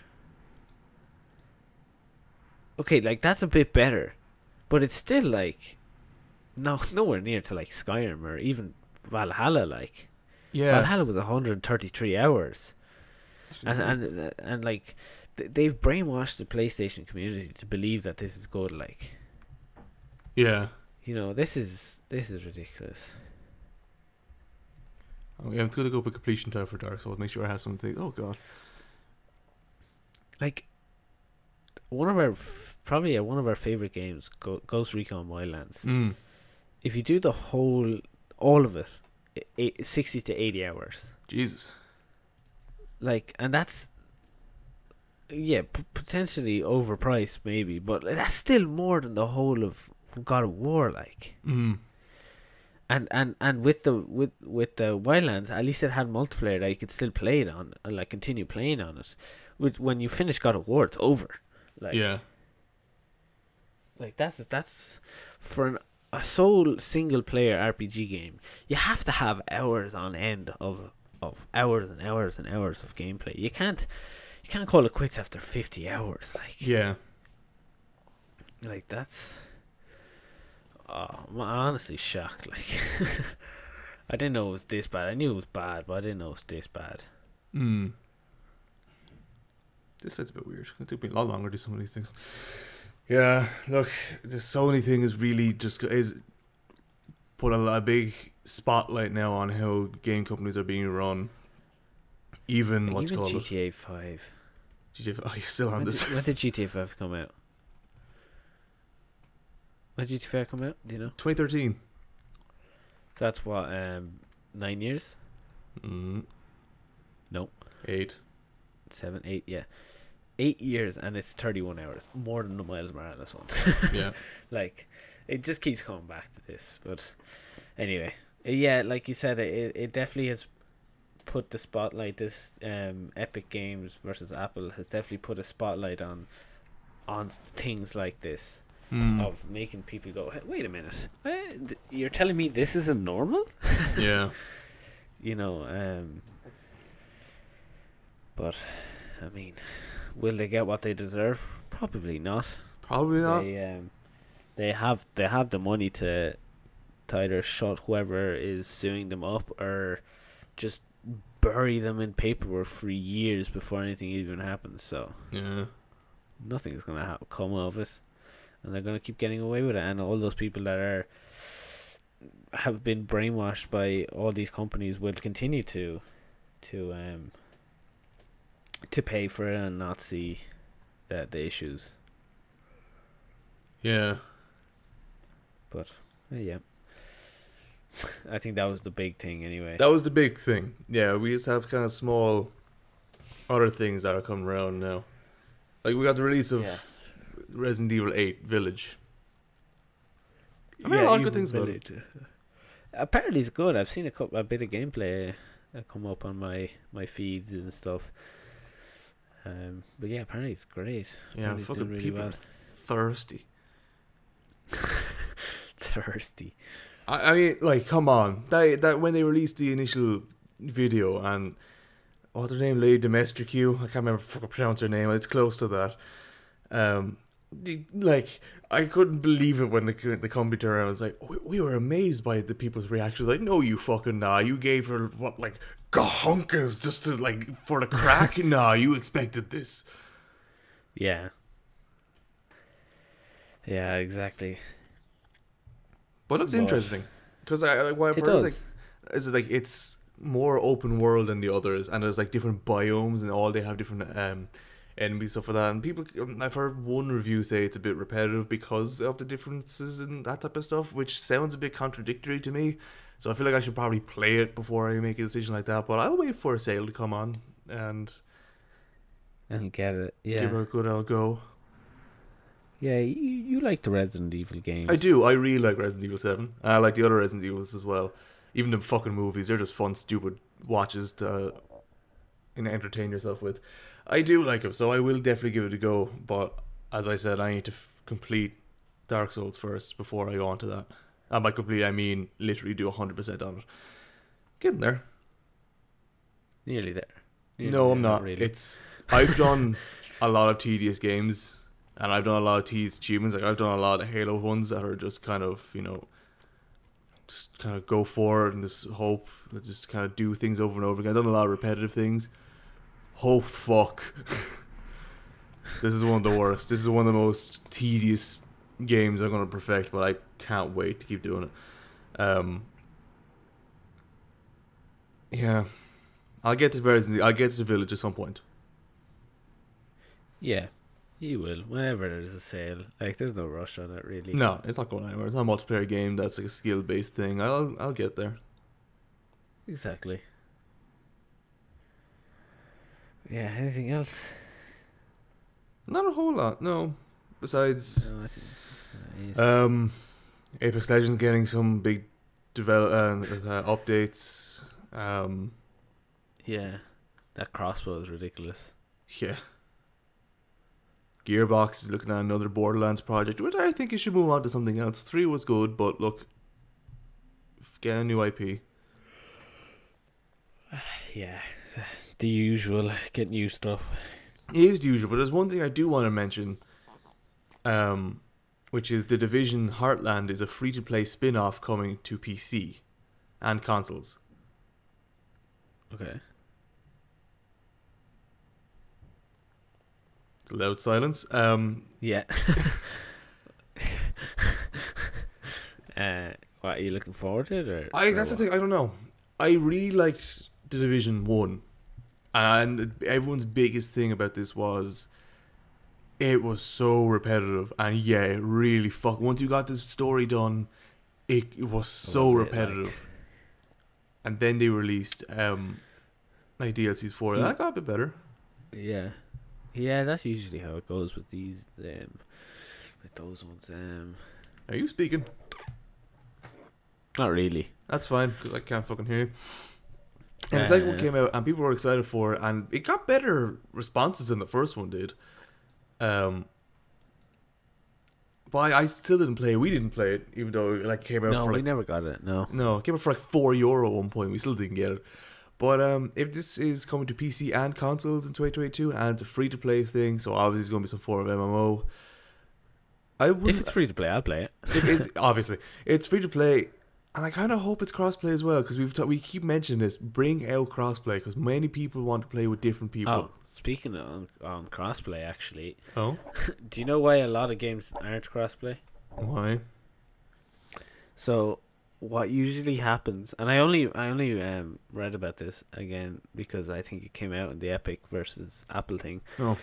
[SPEAKER 2] Okay, like, that's a bit better. But it's still, like, nowhere near to, like, Skyrim or even Valhalla, like.
[SPEAKER 1] Yeah.
[SPEAKER 2] Valhalla was 133 hours. And like, they've brainwashed the PlayStation community to believe that this is good, like.
[SPEAKER 1] Yeah.
[SPEAKER 2] You know, this is ridiculous.
[SPEAKER 1] Oh, yeah, I'm going to go up a completion time for Dark Souls. Make sure I have something. Oh, God.
[SPEAKER 2] Like, one of our favorite games, Ghost Recon Wildlands. If you do all of it, 60 to 80 hours.
[SPEAKER 1] Jesus.
[SPEAKER 2] Like, and that's, yeah, potentially overpriced maybe, but that's still more than the whole of God of War, like. And with the Wildlands, at least it had multiplayer that you could still play it on and like continue playing on it. When you finish God of War, it's over. Like,
[SPEAKER 1] yeah.
[SPEAKER 2] Like that's for a sole single player RPG game. You have to have hours on end of hours and hours and hours of gameplay. You can't call it quits after 50 hours. Like,
[SPEAKER 1] yeah.
[SPEAKER 2] Like, that's. Oh, I'm honestly shocked. Like, I didn't know it was this bad. I knew it was bad, but I didn't know it was this bad.
[SPEAKER 1] This side's a bit weird. It took me a lot longer to do some of these things. Yeah, look, the Sony thing is really just put a big spotlight now on how game companies are being run. Even what's called
[SPEAKER 2] GTA 5.
[SPEAKER 1] GTA 5. Oh, you're still on this.
[SPEAKER 2] When did GTA 5 come out? When did GTA 5 come out? Do you know?
[SPEAKER 1] 2013.
[SPEAKER 2] That's what, 9 years? No.
[SPEAKER 1] 8.
[SPEAKER 2] 7, 8, yeah. 8 years and it's 31 hours. More than the Miles Morales one.
[SPEAKER 1] Yeah.
[SPEAKER 2] Like, it just keeps coming back to this. But anyway, yeah, like you said, it definitely has put the spotlight. This Epic Games versus Apple has definitely put a spotlight on things like this. Of making people go, hey, wait a minute, you're telling me this isn't normal?
[SPEAKER 1] Yeah.
[SPEAKER 2] You know, but I mean, will they get what they deserve? Probably not.
[SPEAKER 1] Probably not.
[SPEAKER 2] They have the money to either shut whoever is suing them up or just bury them in paperwork for years before anything even happens. So
[SPEAKER 1] yeah,
[SPEAKER 2] nothing's gonna come of it, and they're gonna keep getting away with it. And all those people that have been brainwashed by all these companies will continue to pay for it and not see the issues.
[SPEAKER 1] Yeah.
[SPEAKER 2] But yeah, I think that was the big thing anyway.
[SPEAKER 1] That was the big thing. Yeah, we just have kind of small other things that are coming around now. Like, we got the release of Resident Evil 8 Village. I mean, a lot of good things about it.
[SPEAKER 2] Apparently it's good. I've seen a bit of gameplay come up on my feeds and stuff. But yeah, apparently it's great.
[SPEAKER 1] Yeah,
[SPEAKER 2] apparently
[SPEAKER 1] fucking
[SPEAKER 2] really
[SPEAKER 1] people
[SPEAKER 2] well.
[SPEAKER 1] are thirsty.
[SPEAKER 2] Thirsty.
[SPEAKER 1] I mean, like, come on. That when they released the initial video and what's her name, Lady Demetricu, I can't remember fucking pronounce her name. It's close to that. Like, I couldn't believe it when the company turned around. I was like, we were amazed by the people's reactions. Like, no, you fucking nah. You gave her what, like, gahunkas just to, like, for the crack? Nah, you expected this.
[SPEAKER 2] Yeah. Yeah, exactly.
[SPEAKER 1] But it looks interesting because what I've heard is like it's more open world than the others, and there's like different biomes, and all they have different enemies, stuff like that. And people, I've heard one review say it's a bit repetitive because of the differences and that type of stuff, which sounds a bit contradictory to me. So I feel like I should probably play it before I make a decision like that. But I'll wait for a sale to come on and
[SPEAKER 2] get it. Yeah.
[SPEAKER 1] give it a good old go.
[SPEAKER 2] Yeah, you like the Resident Evil games.
[SPEAKER 1] I do. I really like Resident Evil 7. I like the other Resident Evils as well. Even the fucking movies, they're just fun, stupid watches to entertain yourself with. I do like them, so I will definitely give it a go. But as I said, I need to complete Dark Souls first before I go on to that. And by complete, I mean literally do 100% on it. Getting there.
[SPEAKER 2] Nearly there.
[SPEAKER 1] No, I'm not.
[SPEAKER 2] Really.
[SPEAKER 1] I've done a lot of tedious games, and I've done a lot of tedious achievements. Like I've done a lot of Halo ones that are just kind of, just kind of go for it and just hope, just kind of do things over and over again. I've done a lot of repetitive things. Oh fuck! This is one of the worst. This is one of the most tedious games I'm gonna perfect, but I can't wait to keep doing it. Yeah, I'll get to the village at some point.
[SPEAKER 2] Yeah, you will. Whenever there's a sale, like there's no rush on it really.
[SPEAKER 1] No, it's not going anywhere. It's not a multiplayer game. That's like a skill based thing. I'll get there.
[SPEAKER 2] Exactly. Yeah. Anything else?
[SPEAKER 1] Not a whole lot. No. Besides,
[SPEAKER 2] No, I think that's kinda it.
[SPEAKER 1] Apex Legends getting some big updates.
[SPEAKER 2] Yeah, that crossbow is ridiculous.
[SPEAKER 1] Yeah. Gearbox is looking at another Borderlands project, which I think you should move on to something else. 3 was good, but look, get a new IP.
[SPEAKER 2] Yeah, the usual, get new stuff.
[SPEAKER 1] It is the usual, but there's one thing I do want to mention, which is The Division Heartland is a free-to-play spin-off coming to PC and consoles.
[SPEAKER 2] Okay.
[SPEAKER 1] Loud silence.
[SPEAKER 2] Yeah. What, are you looking forward to it?
[SPEAKER 1] That's the thing, I don't know. I really liked The Division 1. And everyone's biggest thing about this was it was so repetitive. And yeah, it really once you got this story done, it was so repetitive.
[SPEAKER 2] Like?
[SPEAKER 1] And then they released like DLCs for it. That got a bit better.
[SPEAKER 2] Yeah. Yeah, that's usually how it goes with these with those ones.
[SPEAKER 1] Are you speaking?
[SPEAKER 2] Not really.
[SPEAKER 1] That's fine, because I can't fucking hear you. And the second one came out, and people were excited for it, and it got better responses than the first one did. But I still didn't play it. We didn't play it, even though it came out for
[SPEAKER 2] we never got it, no.
[SPEAKER 1] No, it came out for €4 at one point. We still didn't get it. But if this is coming to PC and consoles in 2022, and it's a free-to-play thing, so obviously it's going to be some form of MMO.
[SPEAKER 2] If it's free to play, I'll play it.
[SPEAKER 1] It is, obviously. It's free-to-play, and I kind of hope it's crossplay as well, because we keep mentioning this. Bring out crossplay, because many people want to play with different people.
[SPEAKER 2] Oh, speaking on crossplay, actually.
[SPEAKER 1] Oh?
[SPEAKER 2] Do you know why a lot of games aren't crossplay?
[SPEAKER 1] Why?
[SPEAKER 2] So, what usually happens, and I only read about this again because I think it came out in the Epic versus Apple thing.
[SPEAKER 1] Oh.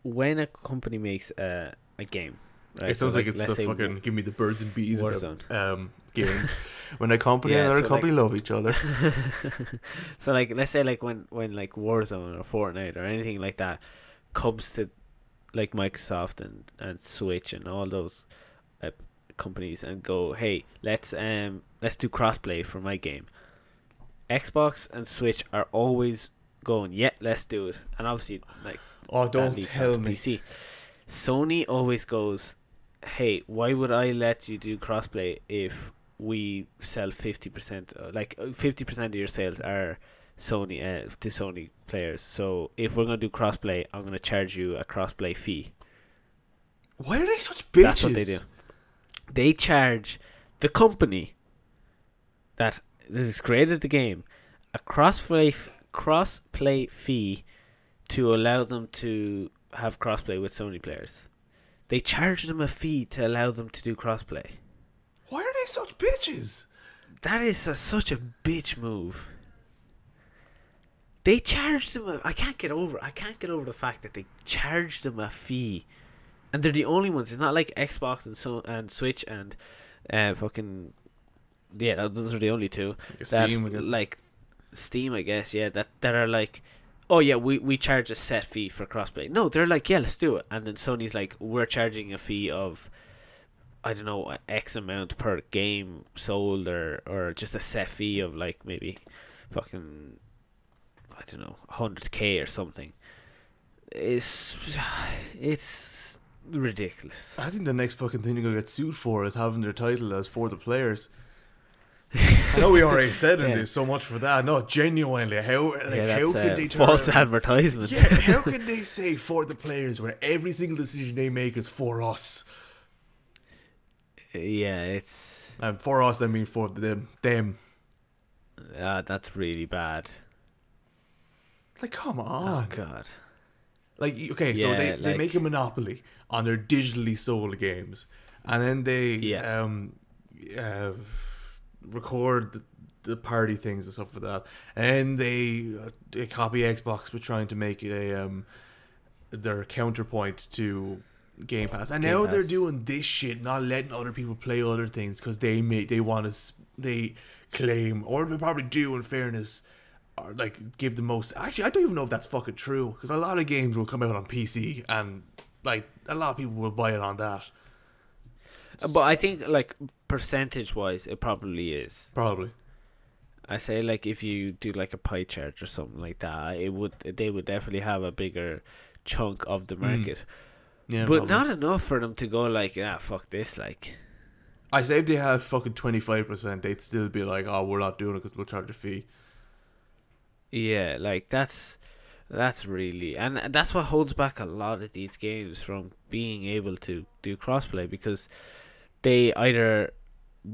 [SPEAKER 2] When a company makes a game, right?
[SPEAKER 1] It sounds like it's the fucking give me the birds and bees
[SPEAKER 2] Warzone.
[SPEAKER 1] Games. When a company and another company love each other.
[SPEAKER 2] So let's say when like Warzone or Fortnite or anything like that comes to like Microsoft and Switch and all those companies and go, hey, let's do crossplay for my game. Xbox and Switch are always going, yeah, let's do it, and obviously like,
[SPEAKER 1] oh, don't tell me.
[SPEAKER 2] PC. Sony always goes, hey, why would I let you do crossplay if we sell 50%? Like 50% of your sales are Sony to Sony players. So if we're gonna do crossplay, I'm gonna charge you a crossplay fee.
[SPEAKER 1] Why are they such bitches?
[SPEAKER 2] That's what they do. They charge the company that has created the game a crossplay fee to allow them to have crossplay with Sony players. They charge them a fee to allow them to do crossplay.
[SPEAKER 1] Why are they such bitches?
[SPEAKER 2] That is such a bitch move. They charged them I can't get over the fact that they charged them a fee, and they're the only ones. It's not like Xbox and Switch and fucking yeah, those are the only two.
[SPEAKER 1] Steam, I guess.
[SPEAKER 2] Like Steam, I guess, yeah, that are like, oh yeah, we charge a set fee for crossplay. No, they're like, yeah, let's do it. And then Sony's like, we're charging a fee of, I don't know, X amount per game sold, or just a set fee of like maybe fucking, I don't know, 100k or something. It's ridiculous.
[SPEAKER 1] I think the next fucking thing they're gonna get sued for is having their title as For the Players. I know we already said in this so much for that. No, genuinely, how could they turn
[SPEAKER 2] false advertisement?
[SPEAKER 1] Yeah, how can they say For the Players when every single decision they make is for us?
[SPEAKER 2] Yeah, it's
[SPEAKER 1] And for us, I mean for them.
[SPEAKER 2] that's really bad.
[SPEAKER 1] Like, come on.
[SPEAKER 2] Oh god.
[SPEAKER 1] Like, okay, so
[SPEAKER 2] Yeah,
[SPEAKER 1] they make a monopoly on their digitally sold games, and then they record the party things and stuff like that, and they copy Xbox with trying to make a their counterpoint to Game Pass, and now they're doing this shit, not letting other people play other things because they claim, or they probably do in fairness, or like give the most. Actually, I don't even know if that's fucking true, because a lot of games will come out on PC and like a lot of people will buy it on that.
[SPEAKER 2] But I think like percentage wise, it probably is.
[SPEAKER 1] Probably.
[SPEAKER 2] I say like if you do like a pie chart or something like that, they would definitely have a bigger chunk of the market.
[SPEAKER 1] Yeah,
[SPEAKER 2] but
[SPEAKER 1] probably.
[SPEAKER 2] not enough for them to go like, fuck this, like.
[SPEAKER 1] I say if they had fucking 25%, they'd still be like, oh, we're not doing it because we'll charge a fee.
[SPEAKER 2] Yeah, like that's really, and that's what holds back a lot of these games from being able to do crossplay, because they either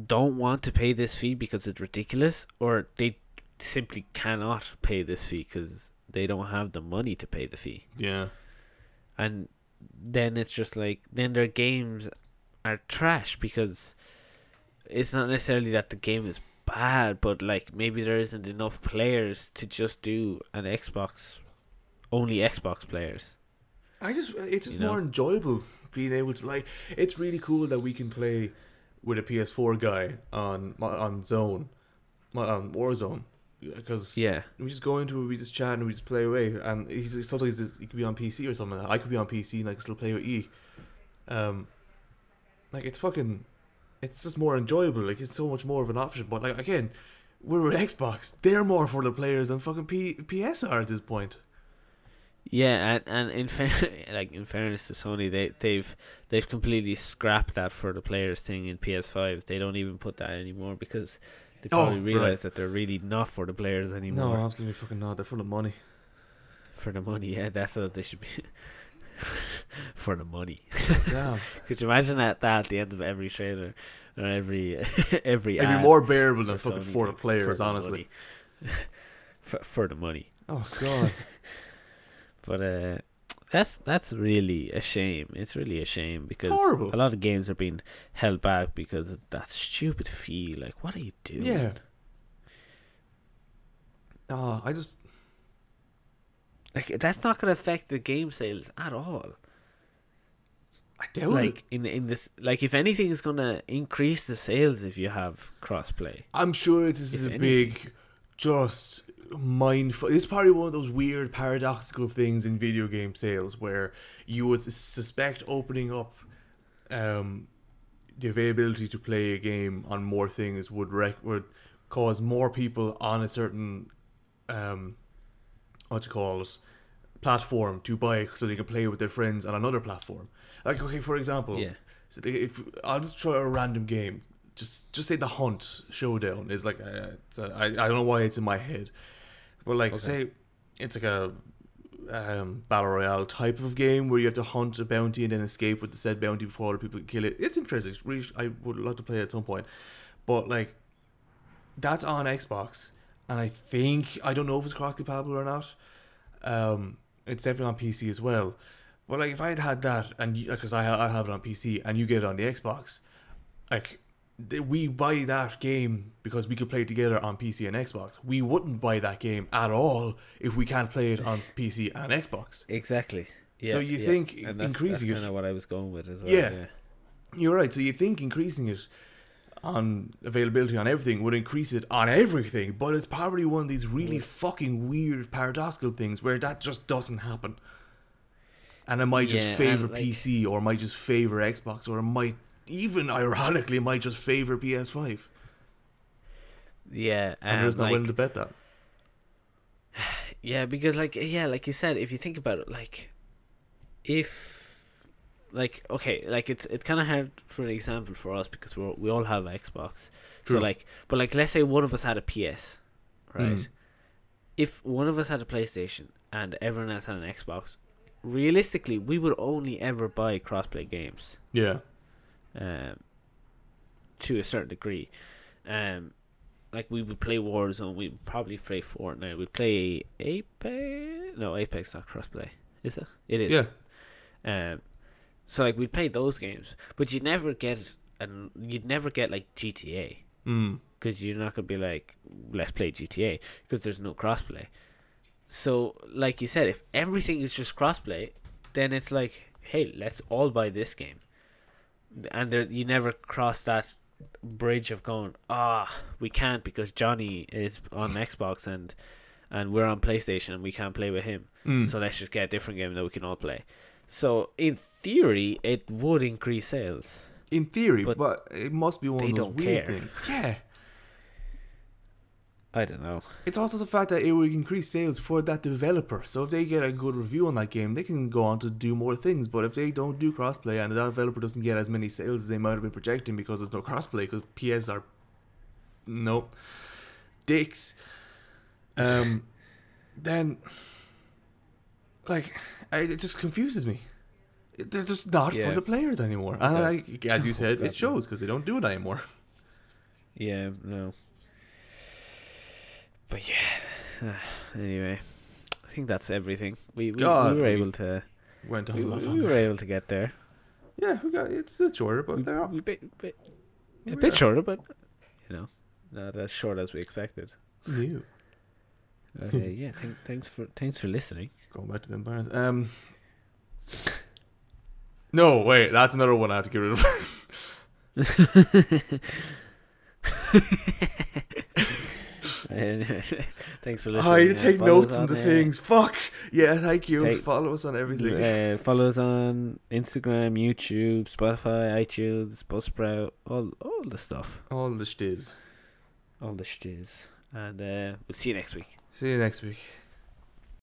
[SPEAKER 2] don't want to pay this fee because it's ridiculous, or they simply cannot pay this fee because they don't have the money to pay the fee.
[SPEAKER 1] Yeah.
[SPEAKER 2] And then it's just like, then their games are trash, because it's not necessarily that the game is bad, but like maybe there isn't enough players to just do an Xbox, only Xbox players.
[SPEAKER 1] It's just more enjoyable being able to, like, it's really cool that we can play with a PS4 guy on Zone, on Warzone, because we just go into it, we just chat and we just play away, and sometimes he could be on PC or something. I could be on PC and I can still play with E. Like, it's just more enjoyable. Like, it's so much more of an option. But like, again, we're with Xbox, they're more for the players than fucking PS are at this point.
[SPEAKER 2] Yeah, and in fairness to Sony, they've completely scrapped that for the players thing in PS5. They don't even put that anymore because they probably realize that they're really not for the players anymore.
[SPEAKER 1] No, absolutely fucking not. They're full of money.
[SPEAKER 2] For the money, yeah, that's what they should be. For the money.
[SPEAKER 1] Damn.
[SPEAKER 2] Could you imagine that at the end of every trailer or every
[SPEAKER 1] It'd be
[SPEAKER 2] ad
[SPEAKER 1] more bearable than
[SPEAKER 2] for
[SPEAKER 1] fucking
[SPEAKER 2] Sony,
[SPEAKER 1] for the players,
[SPEAKER 2] for the
[SPEAKER 1] honestly.
[SPEAKER 2] money. for the money.
[SPEAKER 1] Oh god.
[SPEAKER 2] But that's really a shame. It's really a shame, because
[SPEAKER 1] horrible.
[SPEAKER 2] A lot of games are being held back because of that stupid fee. Like, what are you doing?
[SPEAKER 1] Yeah. Oh, I just...
[SPEAKER 2] Like, that's not going to affect the game sales at all.
[SPEAKER 1] I doubt
[SPEAKER 2] like,
[SPEAKER 1] it.
[SPEAKER 2] in this, like, if anything is going to increase the sales if you have crossplay.
[SPEAKER 1] I'm sure it is a big, just mindful. It's probably one of those weird paradoxical things in video game sales where you would suspect opening up the availability to play a game on more things would cause more people on a certain platform to buy it so they can play with their friends on another platform. Like, okay, for example, so if I'll just try a random game, just say the Hunt Showdown is like I don't know why it's in my head, but like say it's like a battle royale type of game where you have to hunt a bounty and then escape with the said bounty before other people kill it. It's interesting. It's really, I would love to play it at some point, but like that's on Xbox, and I don't know if it's cross-compatible or not. It's definitely on PC as well. But like if I had that, and because I have it on PC and you get it on the Xbox, like we buy that game because we could play it together on PC and Xbox. We wouldn't buy that game at all if we can't play it on PC and Xbox.
[SPEAKER 2] Exactly. Yeah,
[SPEAKER 1] so you think
[SPEAKER 2] and
[SPEAKER 1] increasing
[SPEAKER 2] that's
[SPEAKER 1] it?
[SPEAKER 2] Kind of what I was going with as well.
[SPEAKER 1] Yeah, you're right. So you think increasing it on availability on everything would increase it on everything, but it's probably one of these really fucking weird paradoxical things where that just doesn't happen. And it might just favor PC, or it might just favor Xbox, or it might even, ironically, it might just favor PS5.
[SPEAKER 2] Yeah,
[SPEAKER 1] and there's not willing to bet that.
[SPEAKER 2] Yeah, because like you said, if you think about it, like if okay, like it's kind of hard for an example for us because we all have Xbox. True. So like, but like let's say one of us had a PS, right? If one of us had a PlayStation and everyone else had an Xbox, realistically, we would only ever buy crossplay games.
[SPEAKER 1] Yeah.
[SPEAKER 2] To a certain degree, like we would play Warzone, we would probably play Fortnite, we'd play Apex. No, Apex not crossplay, is it? It is.
[SPEAKER 1] Yeah.
[SPEAKER 2] So like we'd play those games, but you'd never get like GTA. Because you're not gonna be like, let's play GTA, because there's no crossplay. So, like you said, if everything is just crossplay, then it's like, hey, let's all buy this game. And you never cross that bridge of going, we can't because Johnny is on Xbox and we're on PlayStation and we can't play with him. So let's just get a different game that we can all play. So, in theory, it would increase sales.
[SPEAKER 1] In theory, but it must be one of those weird things. Yeah.
[SPEAKER 2] I don't know.
[SPEAKER 1] It's also the fact that it would increase sales for that developer. So if they get a good review on that game, they can go on to do more things. But if they don't do crossplay and the developer doesn't get as many sales as they might have been projecting because there's no crossplay, because PS are dicks, then like it just confuses me. They're just not for the players anymore. And as you said, it shows because they don't do it anymore.
[SPEAKER 2] Yeah, no. But yeah, anyway, I think that's everything. We were able to we were able to get there.
[SPEAKER 1] Yeah, it's still shorter, but
[SPEAKER 2] a bit shorter, but not as short as we expected.
[SPEAKER 1] New.
[SPEAKER 2] Yeah, thanks for listening.
[SPEAKER 1] Going back to them bars. No, wait, that's another one I have to get rid of.
[SPEAKER 2] Thanks for listening.
[SPEAKER 1] You take notes on the things. Fuck. Yeah, thank you. Follow us on everything.
[SPEAKER 2] Follow us on Instagram, YouTube, Spotify, iTunes, Buzzsprout, all the stuff.
[SPEAKER 1] All the shtiz.
[SPEAKER 2] And we'll see you next week.
[SPEAKER 1] See you next week.